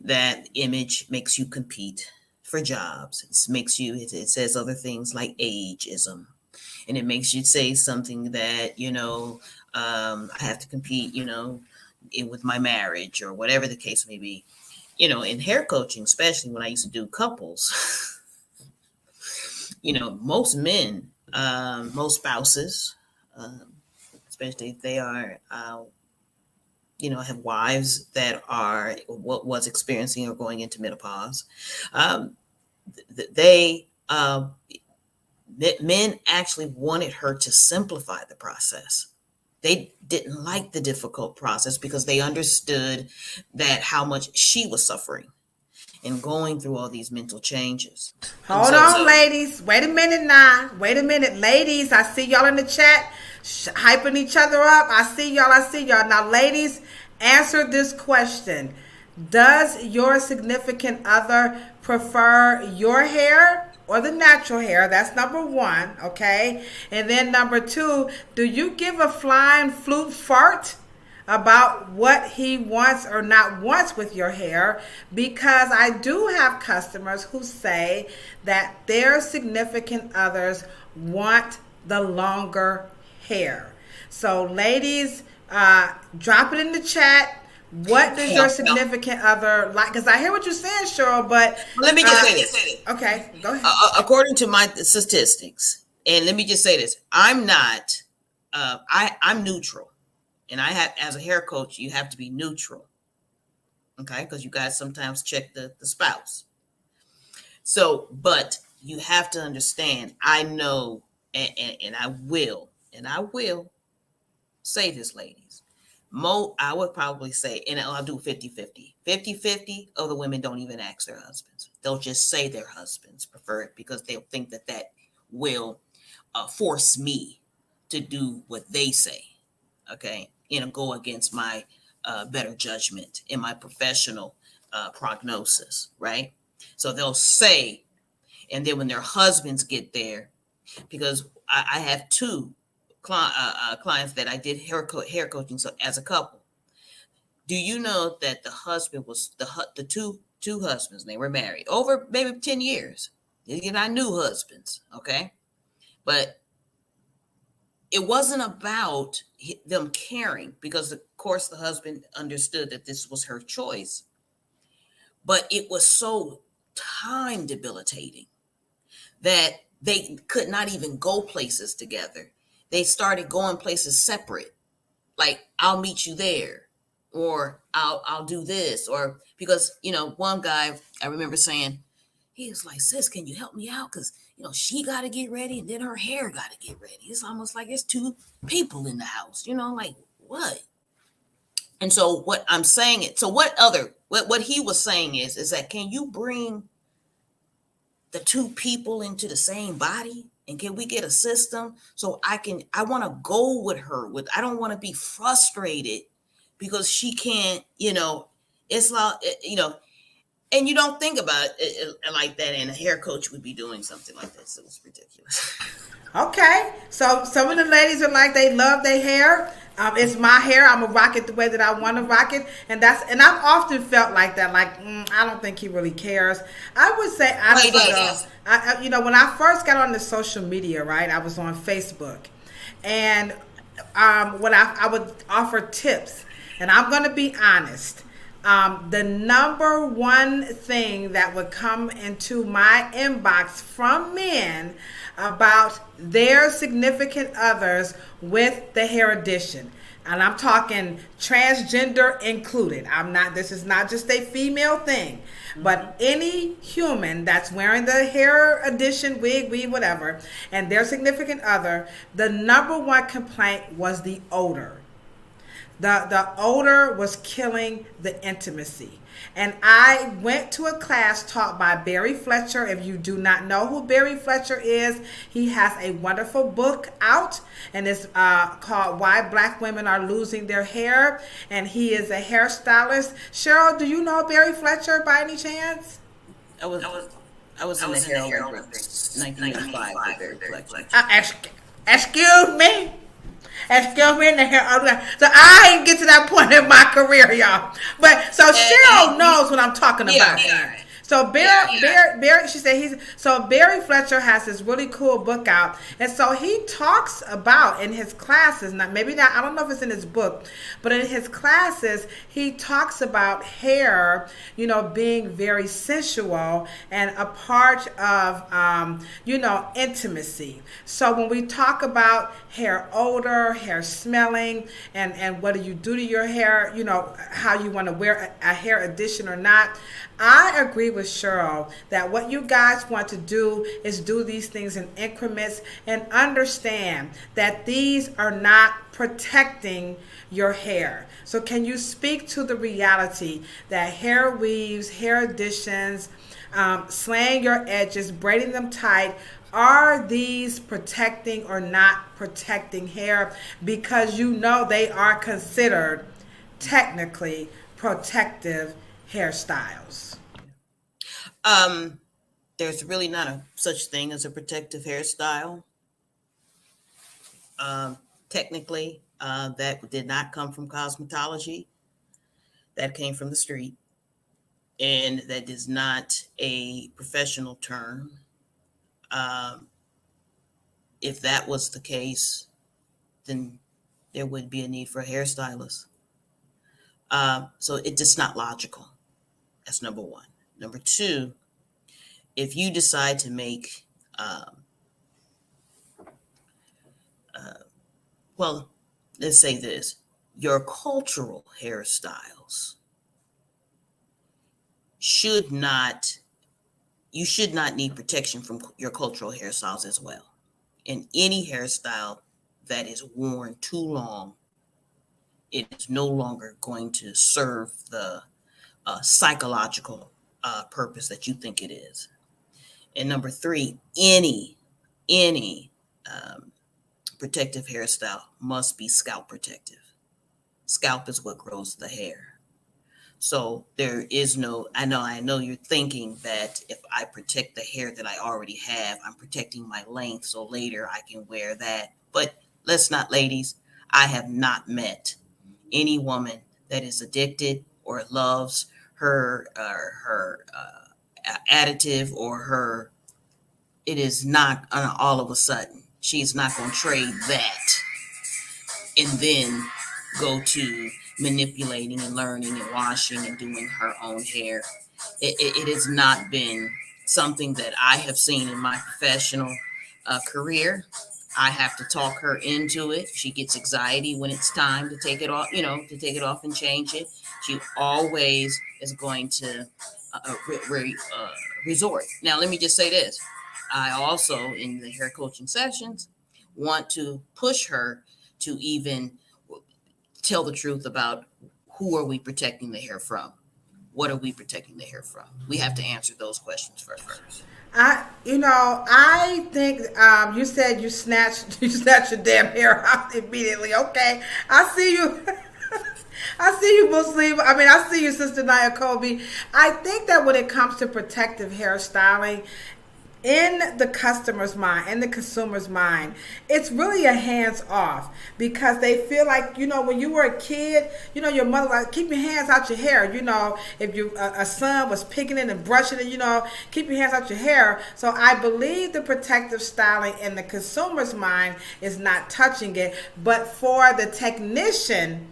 that image makes you compete for jobs. It says other things like ageism, and it makes you say something that, I have to compete, with my marriage or whatever the case may be. In hair coaching, especially when I used to do couples, most men, most spouses, especially if they are, have wives that are what was experiencing or going into menopause. Men actually wanted her to simplify the process. They didn't like the difficult process because they understood that how much she was suffering and going through all these mental changes. Hold on, ladies. Wait a minute now. Wait a minute. Ladies, I see y'all in the chat hyping each other up. I see y'all. Now, ladies, answer this question. Does your significant other prefer your hair or the natural hair? That's number one, okay? And then number two, do you give a flying flute fart about what he wants or not wants with your hair? Because I do have customers who say that their significant others want the longer hair. So ladies, drop it in the chat. What does your significant other like? Because I hear what you're saying, Cheryl, but let me just say this. Okay, go ahead. According to my statistics, and let me just say this: I'm not. I'm neutral, and I have, as a hair coach, you have to be neutral. Okay, because you guys sometimes check the spouse. So, but you have to understand. I know, and I will say this, ladies. I would probably say, and I'll do 50-50. 50-50 of the women don't even ask their husbands. They'll just say their husbands prefer it because they'll think that will force me to do what they say, okay? Go against my better judgment in my professional prognosis, right? So they'll say, and then when their husbands get there, because I have two clients that I did hair coaching so as a couple. Do you know that the husband was the two husbands? They were married over maybe 10 years. They're not new husbands, okay? But it wasn't about them caring, because of course the husband understood that this was her choice. But it was so time debilitating that they could not even go places together. They started going places separate. Like, I'll meet you there, or I'll do this, or because, one guy I remember saying, he was like, sis, can you help me out? Because, she got to get ready and then her hair got to get ready. It's almost like it's two people in the house, like what? And so what I'm saying it. So what he was saying is that, can you bring the two people into the same body? And can we get a system so I want to go with her I don't want to be frustrated because she can't, it's like, and you don't think about it like that. And a hair coach would be doing something like this. It was ridiculous. Okay. So some of the ladies are like, they love their hair. It's my hair. I'm gonna rock it the way that I want to rock it, and I've often felt like that. Like, I don't think he really cares. I would say, when I first got on the social media, right? I was on Facebook, and when I would offer tips, and I'm gonna be honest. The number one thing that would come into my inbox from men about their significant others with the hair addition. and I'm talking transgender included. This is not just a female thing, but any human that's wearing the hair addition, wig, weave, whatever, and their significant other, the number one complaint was the odor. The odor was killing the intimacy. And I went to a class taught by Barry Fletcher. If you do not know who Barry Fletcher is, he has a wonderful book out, and it's called Why Black Women Are Losing Their Hair. And he is a hairstylist. Cheryl, do you know Barry Fletcher by any chance? I was in the hair Olympics, 1995 with Barry Fletcher. Excuse me? Excuse me in the hair. So I ain't get to that point in my career, y'all. But so Cheryl knows what I'm talking about. Yeah. So Barry, she said Barry Fletcher has this really cool book out, and so he talks about in his classes. I don't know if it's in his book, but in his classes he talks about hair, being very sensual and a part of intimacy. So when we talk about hair odor, hair smelling, and what do you do to your hair, how you want to wear a hair addition or not, I agree with Cheryl that what you guys want to do is do these things in increments and understand that these are not protecting your hair. So can you speak to the reality that hair weaves, hair additions, slaying your edges, braiding them tight, are these protecting or not protecting hair? Because they are considered technically protective hairstyles. There's really not a such thing as a protective hairstyle. Technically, that did not come from cosmetology. That came from the street. And that is not a professional term. If that was the case, then there would be a need for a hairstylist. So it's just not logical. That's number one. Number two, if you decide to make, let's say this, your cultural hairstyles you should not need protection from your cultural hairstyles as well. And any hairstyle that is worn too long, it is no longer going to serve the psychological purpose that you think it is. And number three, any protective hairstyle must be scalp protective. Scalp is what grows the hair. So there is I know you're thinking that if I protect the hair that I already have, I'm protecting my length, so later I can wear that. But ladies, I have not met any woman that is addicted or loves her additive or it is not all of a sudden. She's not going to trade that and then go to manipulating and learning and washing and doing her own hair. It has not been something that I have seen in my professional career. I have to talk her into it. She gets anxiety when it's time to take it off, to take it off and change it. She always is going to resort. Now, let me just say this. I also, in the hair coaching sessions, want to push her to even tell the truth about who are we protecting the hair from? What are we protecting the hair from? We have to answer those questions first. I think you said you snatched your damn hair out immediately. Okay, I see you. I see you, Muslim. I see you, Sister Nia Colby. I think that when it comes to protective hairstyling, in the customer's mind, in the consumer's mind, it's really a hands off because they feel like, when you were a kid, your mother like, keep your hands out your hair. If a son was picking it and brushing it, keep your hands out your hair. So I believe the protective styling in the consumer's mind is not touching it, but for the technician,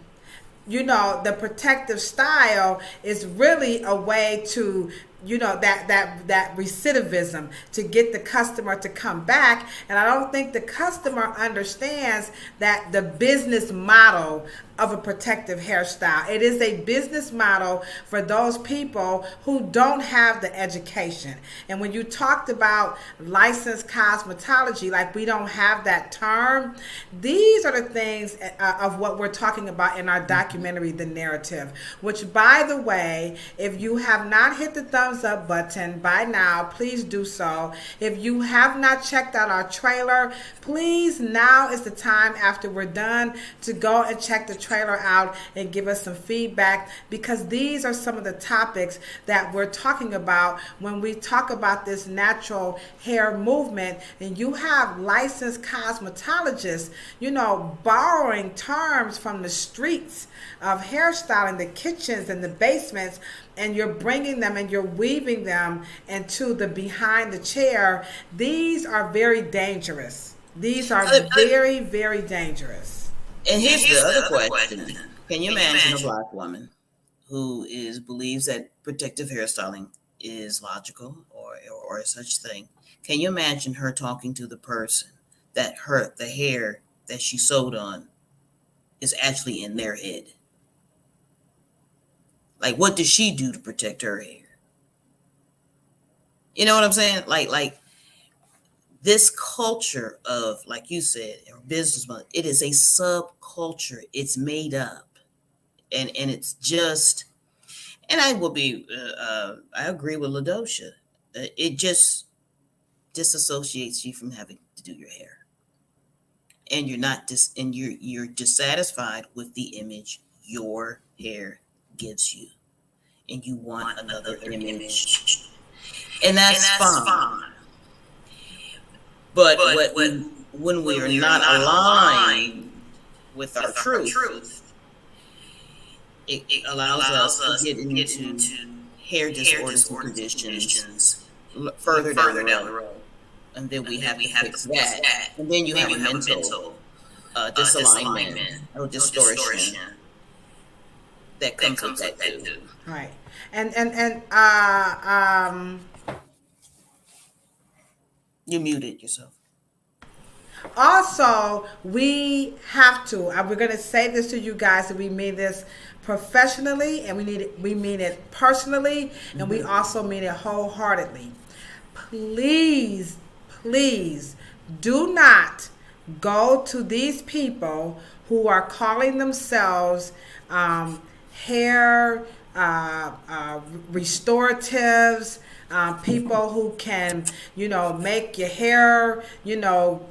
the protective style is really a way to that recidivism to get the customer to come back. And I don't think the customer understands that the business model of a protective hairstyle. It is a business model for those people who don't have the education. And when you talked about licensed cosmetology, like we don't have that term, these are the things of what we're talking about in our documentary, The Narrative, which, by the way, if you have not hit the thumbs up button by now, please do so. If you have not checked out our trailer, please, now is the time after we're done to go and check the trailer out and give us some feedback, because these are some of the topics that we're talking about when we talk about this natural hair movement. And you have licensed cosmetologists, borrowing terms from the streets of hairstyling, the kitchens and the basements, and you're bringing them and you're weaving them into the behind the chair. These are very dangerous. These are very, very dangerous. And here's the other question. Can you imagine a black woman who believes that protective hairstyling is logical or such thing? Can you imagine her talking to the person that the hair that she sewed on is actually in their head? Like, what does she do to protect her hair? You know what I'm saying? Like this culture of, like you said, business model, it is a subculture. It's made up, and it's just. And I will be. I agree with Ladosha. It just disassociates you from having to do your hair, and you're dissatisfied with the image your hair gives you, and you want another image, and that's fine. But when we are not aligned with our truth, it allows us to get into hair disorders and conditions further down the road. And then we have to fix that. And then you have a mental disalignment or distortion that comes with that too. Right. And you muted yourself. Also, we have to, we're going to say this to you guys, and we mean this professionally, and we mean it personally, and we also mean it wholeheartedly. Please do not go to these people who are calling themselves hair restoratives, people who can, make your hair,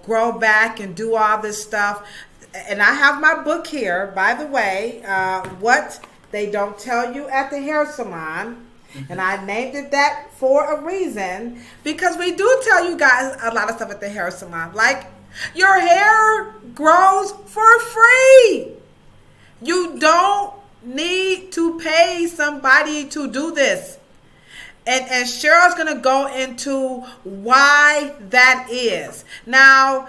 grow back and do all this stuff. And I have my book here, by the way, What They Don't Tell You at the Hair Salon. And I named it that for a reason, because we do tell you guys a lot of stuff at the hair salon. Like, your hair grows for free. You don't need to pay somebody to do this. And Cheryl's going to go into why that is. Now,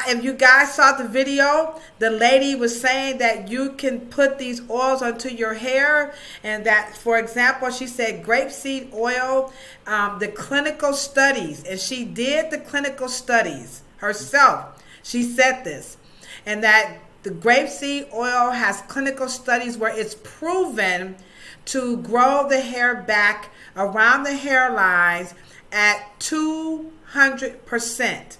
if you guys saw the video, the lady was saying that you can put these oils onto your hair, and that, for example, she said grapeseed oil, the clinical studies, and she did the clinical studies herself. She said this, and that the grapeseed oil has clinical studies where it's proven to grow the hair back around the hairlines at 200%.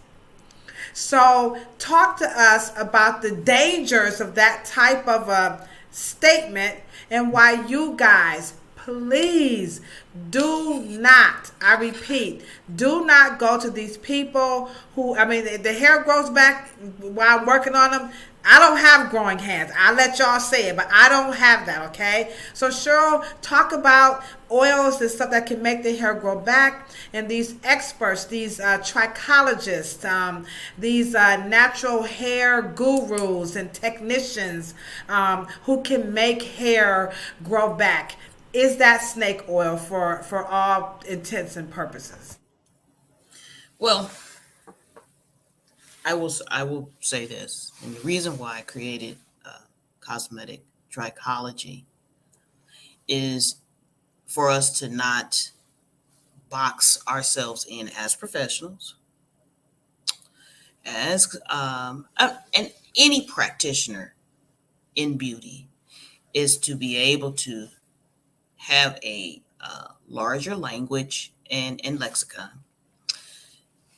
So talk to us about the dangers of that type of a statement, and why you guys, please do not, I repeat, do not go to these people who, the hair grows back while I'm working on them. I don't have growing hands. I let y'all say it, but I don't have that, okay? So Cheryl, talk about oils and stuff that can make the hair grow back, and these experts, these trichologists, these natural hair gurus and technicians who can make hair grow back. Is that snake oil for all intents and purposes? Well, I will say this, and the reason why I created cosmetic trichology is for us to not box ourselves in as professionals, as and any practitioner in beauty is to be able to have a larger language and lexicon,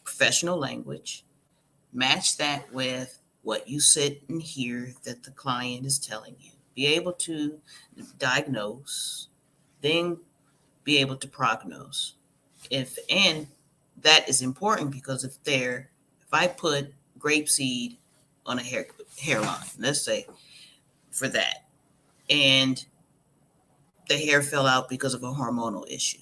professional language, match that with what you sit and hear that the client is telling you. Be able to diagnose, then be able to prognose. If and that is important because if I put grapeseed on a hairline, let's say for that, and the hair fell out because of a hormonal issue.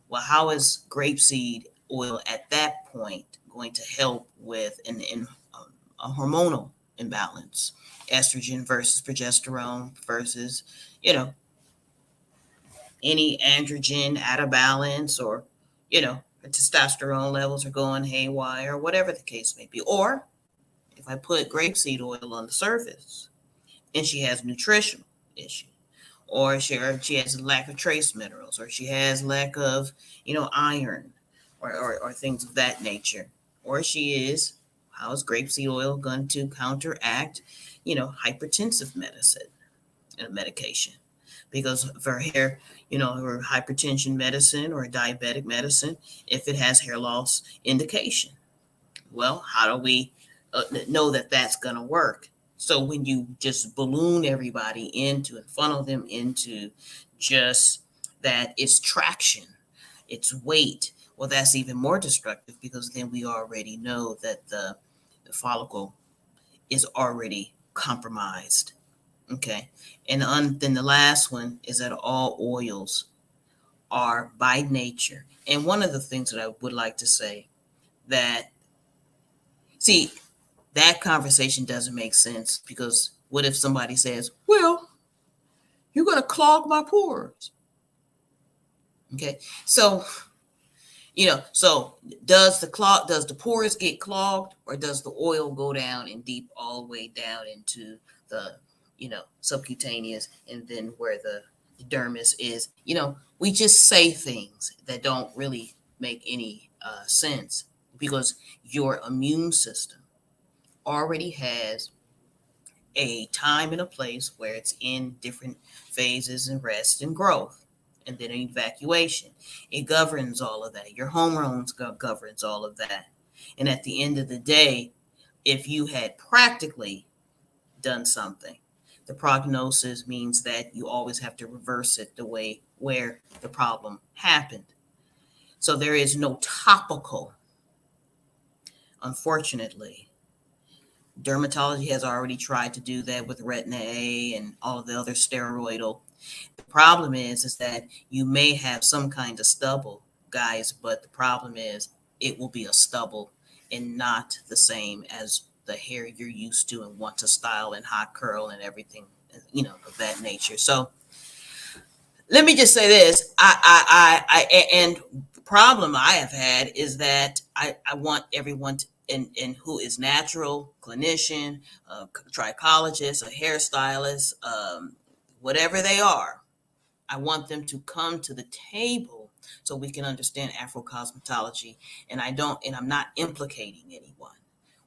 Well, how is grapeseed oil at that point going to help with a hormonal imbalance? Estrogen versus progesterone versus, you know, any androgen out of balance, or, testosterone levels are going haywire, whatever the case may be. Or if I put grapeseed oil on the surface and she has nutritional issues, or she has a lack of trace minerals, or she has lack of, iron, or things of that nature, or how is grapeseed oil going to counteract, hypertensive medication? Because of her hair, her hypertension medicine or diabetic medicine, if it has hair loss indication, well, how do we know that that's going to work? So when you just balloon everybody into and funnel them into just that it's traction, it's weight, well, that's even more destructive, because then we already know that the follicle is already compromised. Okay. And then the last one is that all oils are by nature. And one of the things that I would like to say that, see, that conversation doesn't make sense, because what if somebody says, well, you're going to clog my pores? Okay. So, so does the pores get clogged, or does the oil go down and deep all the way down into the, subcutaneous, and then where the dermis is? We just say things that don't really make any sense, because your immune system already has a time and a place where it's in different phases and rest and growth, and then evacuation. It governs all of that. Your hormones governs all of that. And at the end of the day, if you had practically done something, the prognosis means that you always have to reverse it the way where the problem happened. So there is no topical, unfortunately. Dermatology has already tried to do that with retin A and all of the other steroidal. The problem is that you may have some kind of stubble, guys, but the problem is it will be a stubble and not the same as the hair you're used to and want to style and hot curl and everything, of that nature. So let me just say this. And the problem I have had is that I want everyone to, and who is natural, clinician, trichologist, a hairstylist, whatever they are, I want them to come to the table so we can understand Afro-cosmetology. And I'm not implicating anyone.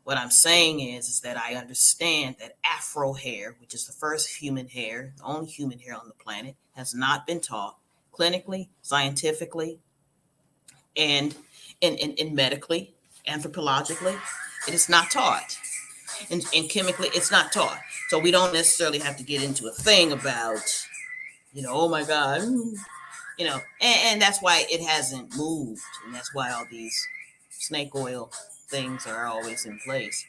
What I'm saying is that I understand that Afro hair, which is the first human hair, the only human hair on the planet, has not been taught clinically, scientifically, and medically, anthropologically. It is not taught. And chemically, it's not taught. So we don't necessarily have to get into a thing about, oh my God, and that's why it hasn't moved. And that's why all these snake oil things are always in place.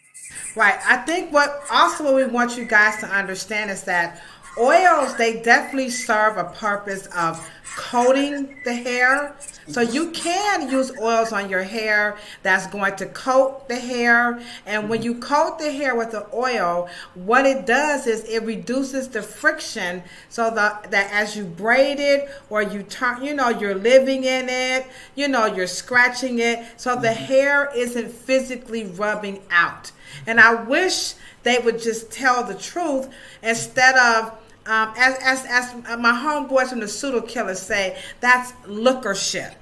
Right. I think what we want you guys to understand is that oils, they definitely serve a purpose of coating the hair. So you can use oils on your hair that's going to coat the hair. And when you coat the hair with the oil, what it does is it reduces the friction, so that as you braid it or you turn, you're living in it, you're scratching it. So the hair isn't physically rubbing out. And I wish they would just tell the truth instead of as my homeboys from the pseudo killers say, that's lookership.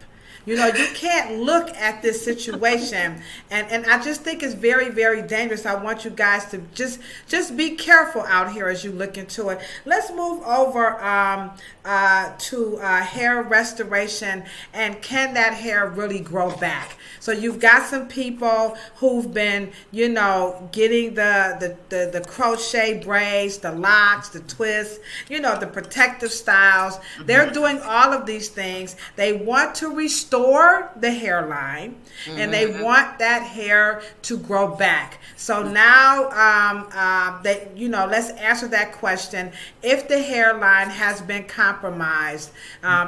You know, you can't look at this situation, and I just think it's very, very dangerous. I want you guys to just be careful out here as you look into it. Let's move over to hair restoration, and can that hair really grow back? So you've got some people who've been, you know, getting the crochet braids, the locks, the twists, you know, the protective styles. They're doing all of these things. They want to restore the hairline, and they want that hair to grow back. So now, you know, let's answer that question. If the hairline has been compromised,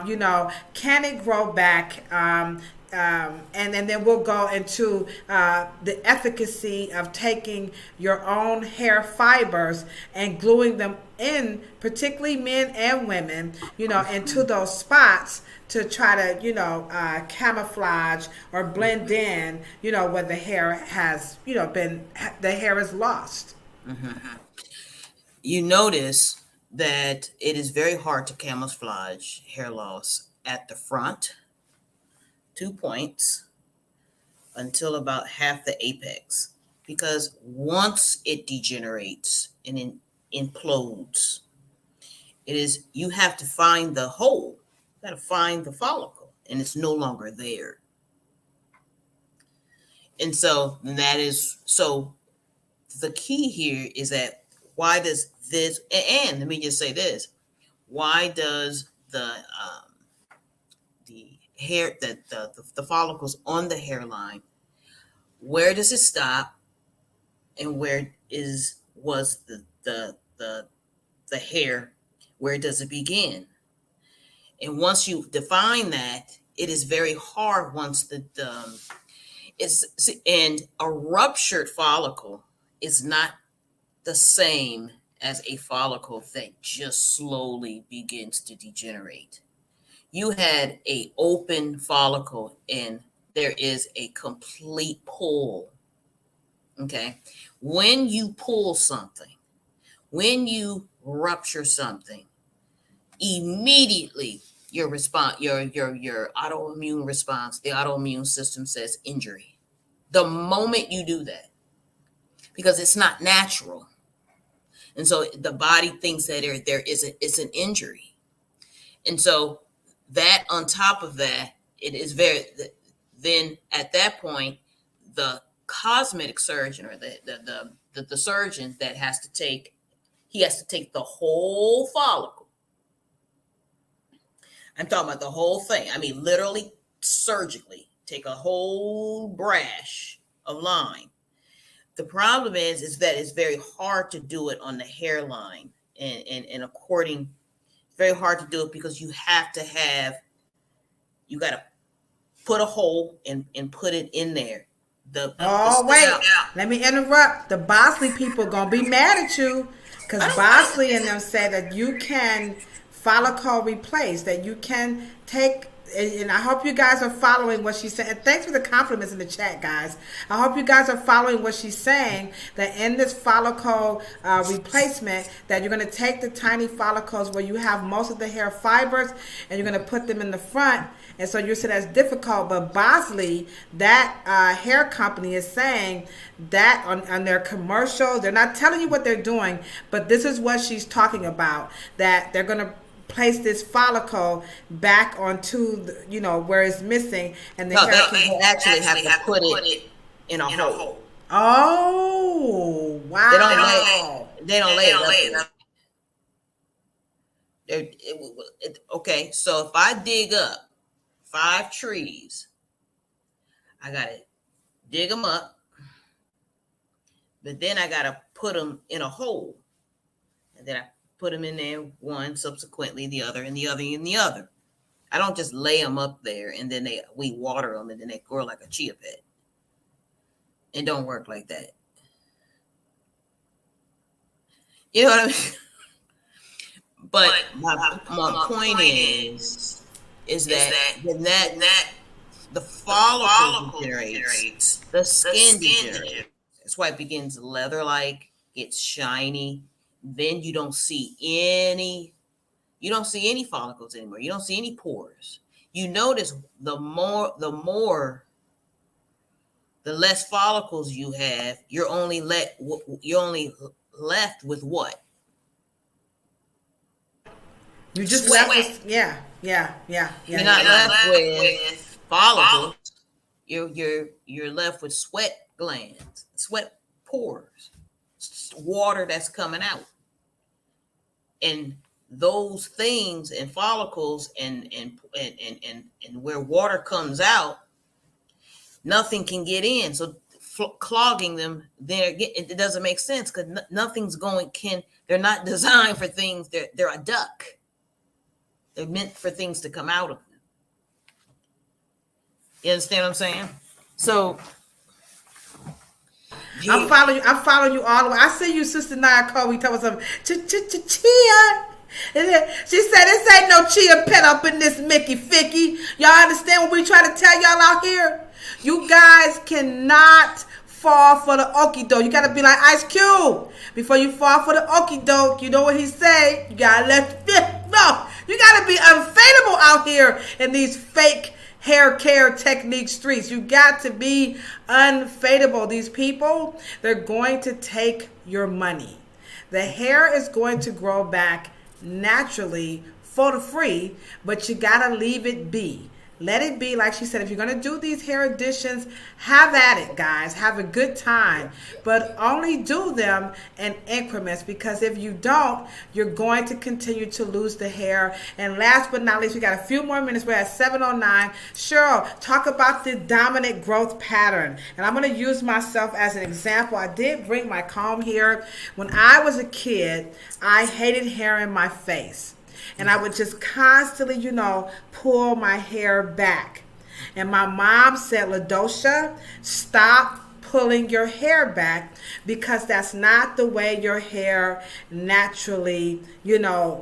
you know, can it grow back? And then we'll go into the efficacy of taking your own hair fibers and gluing them in, particularly men and women, you know, into those spots to try to, you know, camouflage or blend in, you know, where the hair has, you know, the hair is lost. You notice that it is very hard to camouflage hair loss at the front, 2 points, until about half the apex, because once it degenerates and implodes, you have to find the hole, you got to find the follicle, and it's no longer there. And so the key here is that why does this, and let me just say this, why does the hair, the follicles on the hairline, where does it stop, and where was the hair, where does it begin? And once you define that, it is very hard once and a ruptured follicle is not the same as a follicle that just slowly begins to degenerate. You had a open follicle and there is a complete pull. Okay. When you pull something, when you rupture something, immediately your response, your autoimmune response, the autoimmune system says injury. The moment you do that, because it's not natural. And so the body thinks that it's an injury. And so that on top of that, it is then at that point, the cosmetic surgeon or the surgeon that he has to take the whole follicle. I'm talking about the whole thing. I mean, literally surgically take a whole brash of line. The problem is that it's very hard to do it on the hairline, and it's very hard to do it because you got to put a hole and put it in there. Let me interrupt. The Bosley people gonna be mad at you because Bosley and them say that you can follicle replace, that you can take. And I hope you guys are following what she's saying. And thanks for the compliments in the chat, guys. I hope you guys are following what she's saying, that in this follicle replacement, that you're going to take the tiny follicles where you have most of the hair fibers, and you're going to put them in the front. And so you said that's difficult. But Bosley, that hair company, is saying that on their commercials, they're not telling you what they're doing, but this is what she's talking about, that they're going to place this follicle back onto where it's missing, and the hair can actually have to put it in a hole. Oh, wow! They don't lay it. Okay, so if I dig up 5 trees, I gotta dig them up, but then I gotta put them in a hole, and then I put them in there, one, subsequently the other, and the other, and the other. I don't just lay them up there and then we water them and then they grow like a chia pet. It don't work like that. You know what I mean? But my point is that the follicle degenerates, the skin degenerates. That's why it begins leather-like, it's shiny. Then you don't see any follicles anymore. You don't see any pores. You notice the less follicles you have, you're only left with what? You just left Sweat. with You're yeah. not left with follicles. You're left with sweat glands, sweat pores, water that's coming out, and those things and follicles and where water comes out, nothing can get in. So clogging them, it doesn't make sense because nothing's going can. They're not designed for things. They're a duck. They're meant for things to come out of them. You understand what I'm saying? So I'm following you. I'm following you all the way. I see you, Sister Nia Cole. We talking about some chia. She said, "This ain't no chia pet up in this Mickey Ficky." Y'all understand what we try to tell y'all out here? You guys cannot fall for the okie doke. You gotta be like Ice Cube before you fall for the okie doke. You know what he say? You gotta let the fifth know. You gotta be unfadable out here in these fake hair care technique streets. You got to be unfadable. These people, they're going to take your money. The hair is going to grow back naturally for the free, but you gotta leave it be. Let it be. Like she said, if you're going to do these hair additions, have at it, guys. Have a good time. But only do them in increments, because if you don't, you're going to continue to lose the hair. And last but not least, we got a few more minutes. We're at 7:09. Cheryl, talk about the dominant growth pattern. And I'm going to use myself as an example. I did bring my comb here. When I was a kid, I hated hair in my face. And I would just constantly, pull my hair back. And my mom said, Ladosha, stop pulling your hair back, because that's not the way your hair naturally,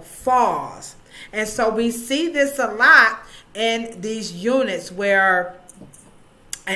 falls. And so we see this a lot in these units where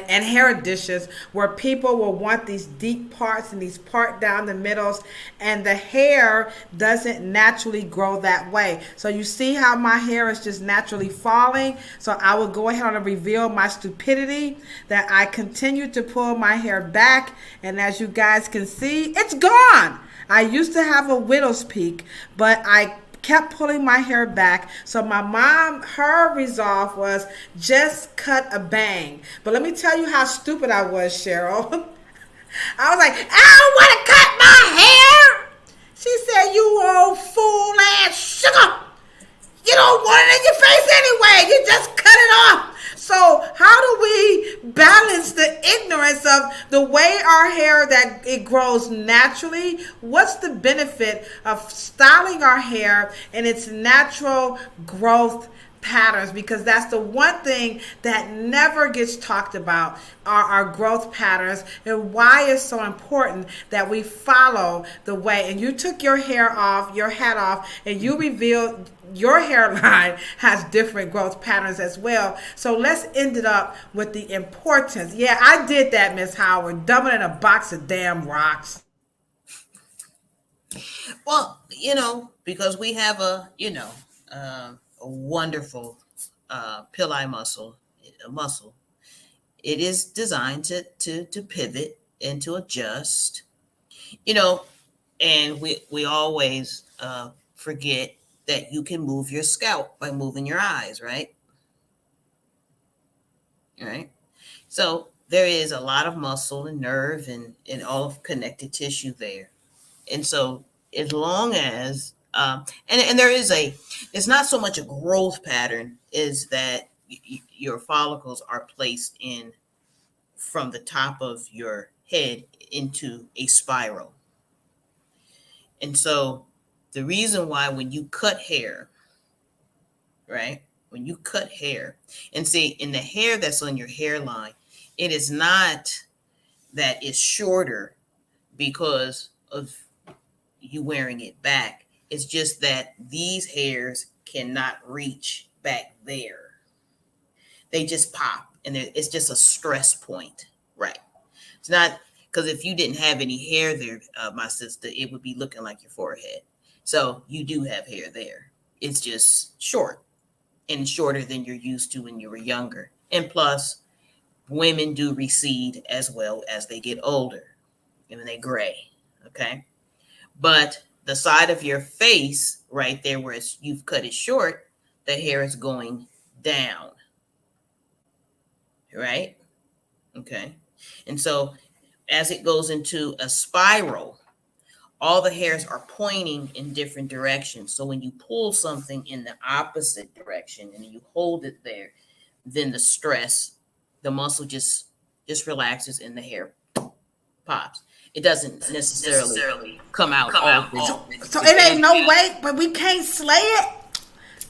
and hair additions, where people will want these deep parts and these part down the middles, and the hair doesn't naturally grow that way. So you see how my hair is just naturally falling. So I will go ahead and reveal my stupidity, that I continue to pull my hair back, and as you guys can see, it's gone. I used to have a widow's peak, but I kept pulling my hair back. So my mom, her resolve was just cut a bang. But let me tell you how stupid I was, Cheryl. I was like, I don't want to cut my hair. She said, you old fool ass sugar. You don't want it in your face anyway. You just cut it off. So how do we balance the ignorance of the way our hair, that it grows naturally? What's the benefit of styling our hair in its natural growth patterns? Because that's the one thing that never gets talked about, are our growth patterns, and why it's so important that we follow the way. And you took your hair off, your hat off, and you revealed your hairline has different growth patterns as well. So let's end it up with the importance. Yeah, I did that, Miss Howard, dumping in a box of damn rocks. Well, because we have a wonderful pili muscle. It is designed to pivot and to adjust. And we always forget that you can move your scalp by moving your eyes, right? Right. So there is a lot of muscle and nerve and all of connected tissue there. And so as long as and there is it's not so much a growth pattern, is that your follicles are placed in from the top of your head into a spiral. And so the reason why when you cut hair, right? When you cut hair, and see, in the hair that's on your hairline, it is not that it's shorter because of you wearing it back. It's just that these hairs cannot reach back there. They just pop, and it's just a stress point, right? It's not, because if you didn't have any hair there, my sister, it would be looking like your forehead. So you do have hair there. It's just short. and shorter than you're used to when you were younger. And plus, women do recede as well as they get older and when they gray. Okay. But the side of your face right there where you've cut it short, the hair is going down. Right? Okay. And so as it goes into a spiral, all the hairs are pointing in different directions. So when you pull something in the opposite direction and you hold it there, then the stress, the muscle just relaxes and the hair pops. It doesn't necessarily come out all so it ain't no way, but we can't slay it.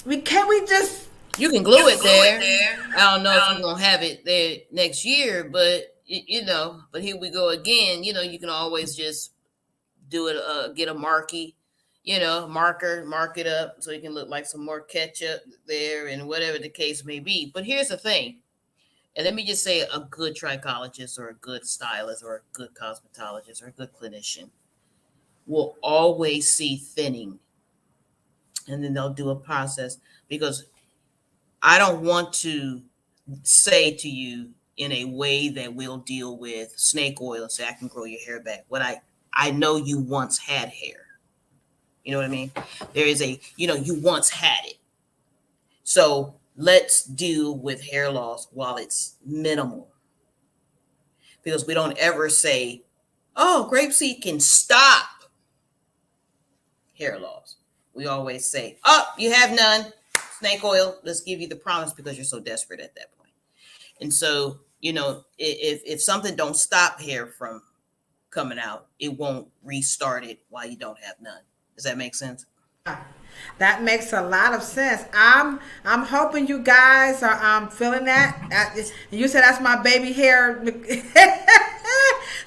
We just you can glue it there. I don't know if you're gonna have it there next year, but but here we go again. You can always just do it, get a marquee, marker, mark it up so it can look like some more ketchup there and whatever the case may be. But here's the thing, and let me just say a good trichologist or a good stylist or a good cosmetologist or a good clinician will always see thinning, and then they'll do a process, because I don't want to say to you in a way that we'll deal with snake oil and say, I can grow your hair back. What I know you once had hair. You know what I mean? There is you once had it. So let's deal with hair loss while it's minimal. Because we don't ever say, oh, grapeseed can stop hair loss. We always say, oh, you have none. Snake oil, let's give you the promise, because you're so desperate at that point. And so, if something don't stop hair from coming out, it won't restart it while you don't have none. Does that make sense? That makes a lot of sense. I'm hoping you guys are feeling that. You said that's my baby hair.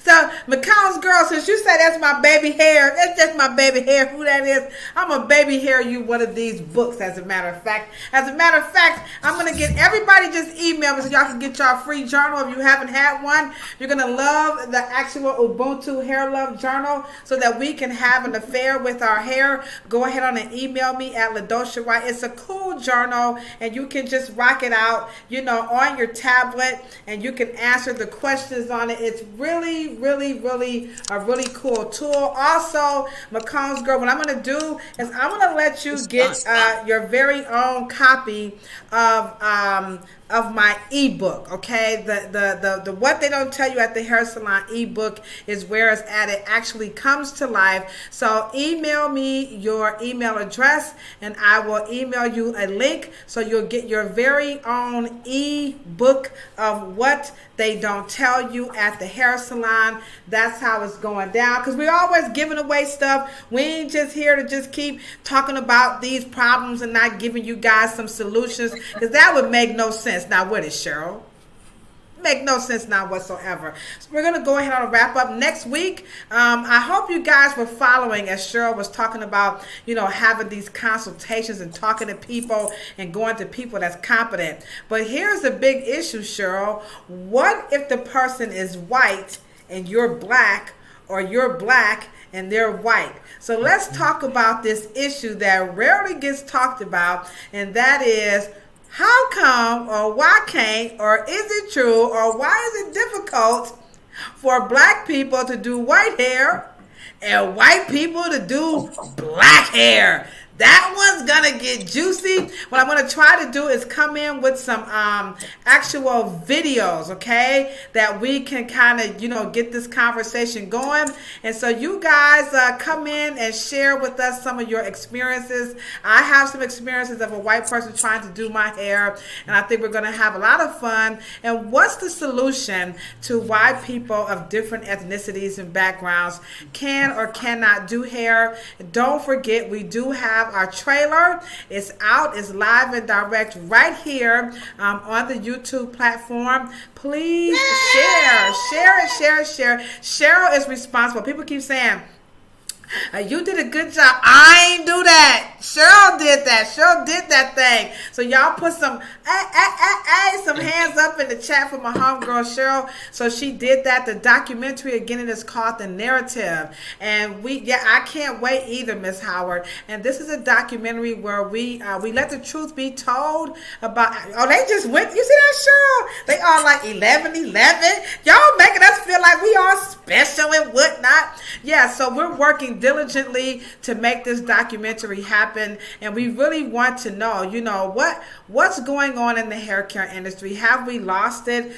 So McCown's girl, since you say that's my baby hair, that's just my baby hair. Who that is? I'm a baby hair you one of these books. As a matter of fact, I'm gonna get everybody just email me so y'all can get y'all free journal if you haven't had one. You're gonna love the actual Ubuntu Hair Love Journal so that we can have an affair with our hair. Go ahead on and email me at Ladosha Wright. It's a cool journal and you can just rock it out, on your tablet, and you can answer the questions on it. It's really a really cool tool. Also, McCombs girl, what I'm going to do is I'm going to let you get your very own copy of my ebook. Okay, the what they don't tell you at the hair salon ebook is where it's at. It actually comes to life. So email me your email address and I will email you a link so you'll get your very own ebook of what they don't tell you at the hair salon. That's how it's going down, because we're always giving away stuff. We ain't just here to just keep talking about these problems and not giving you guys some solutions, because that would make no sense. Now, what is Cheryl? Make no sense now whatsoever. So we're going to go ahead and wrap up next week. I hope you guys were following as Cheryl was talking about, having these consultations and talking to people and going to people that's competent. But here's the big issue, Cheryl. What if the person is white and you're black, or you're black and they're white? So let's talk about this issue that rarely gets talked about, and that is, how come, or why can't, or is it true, or why is it difficult for black people to do white hair and white people to do black hair? That one's gonna get juicy. What I'm gonna try to do is come in with some actual videos, okay, that we can kind of, get this conversation going. And so you guys come in and share with us some of your experiences. I have some experiences of a white person trying to do my hair, and I think we're gonna have a lot of fun. And what's the solution to why people of different ethnicities and backgrounds can or cannot do hair? Don't forget, we do have our trailer. It's out, it's live and direct right here on the YouTube platform. Please share it. Cheryl is responsible. People keep saying, You did a good job. I ain't do that. Cheryl did that. Cheryl did that thing. So y'all put some some hands up in the chat for my homegirl Cheryl. So she did that. The documentary again, it is called The Narrative, and I can't wait either, Miss Howard. And this is a documentary where we let the truth be told about. Oh, they just went. You see that, Cheryl? They are like 11. Y'all making us feel like we all special and whatnot. Yeah. So we're working diligently to make this documentary happen, and we really want to know, what's going on in the hair care industry. Have we lost it?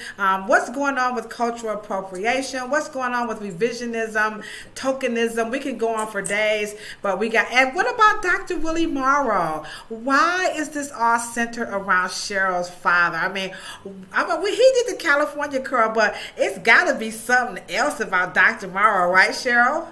What's going on with cultural appropriation? What's going on with revisionism, tokenism? We can go on for days, but and what about Dr. Willie Morrow? Why is this all centered around Cheryl's father? I mean, he did the California curl, but it's got to be something else about Dr. Morrow, right, Cheryl?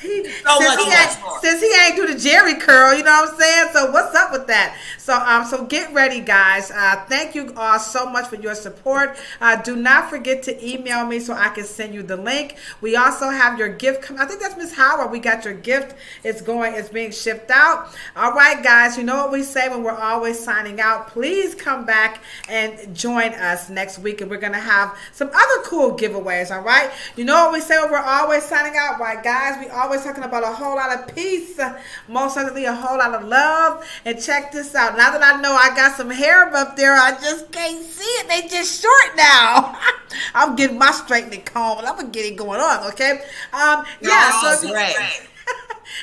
Since he ain't do the Jerry curl, you know what I'm saying? So what's up with that? So get ready, guys. Thank you all so much for your support. Do not forget to email me so I can send you the link. We also have your gift coming. I think that's Miss Howard. We got your gift. It's being shipped out. All right, guys. You know what we say when we're always signing out. Please come back and join us next week, and we're gonna have some other cool giveaways. All right. You know what we say when we're always signing out, right, guys? We always talking about a whole lot of peace, most certainly a whole lot of love. And check this out. Now that I know I got some hair up there, I just can't see it. They just short now. I'm getting my straightening comb, and I'm gonna get it going on. Okay.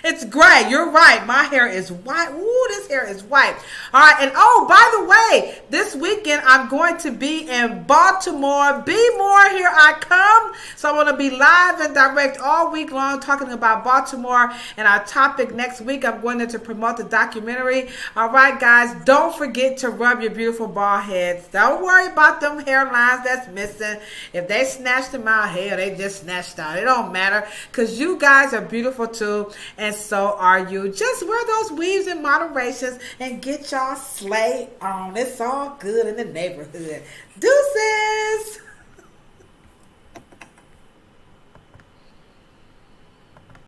It's gray. You're right. My hair is white. Ooh, this hair is white. All right. And by the way, this weekend I'm going to be in Baltimore. Be more, here I come. So I'm going to be live and direct all week long talking about Baltimore. And our topic next week, I'm going to promote the documentary. All right, guys, don't forget to rub your beautiful bald heads. Don't worry about them hairlines that's missing. If they snatched them out, hell, they just snatched out. It don't matter, because you guys are beautiful too. And so are you. Just wear those weaves in moderations and get y'all slay on. It's all good in the neighborhood. Deuces.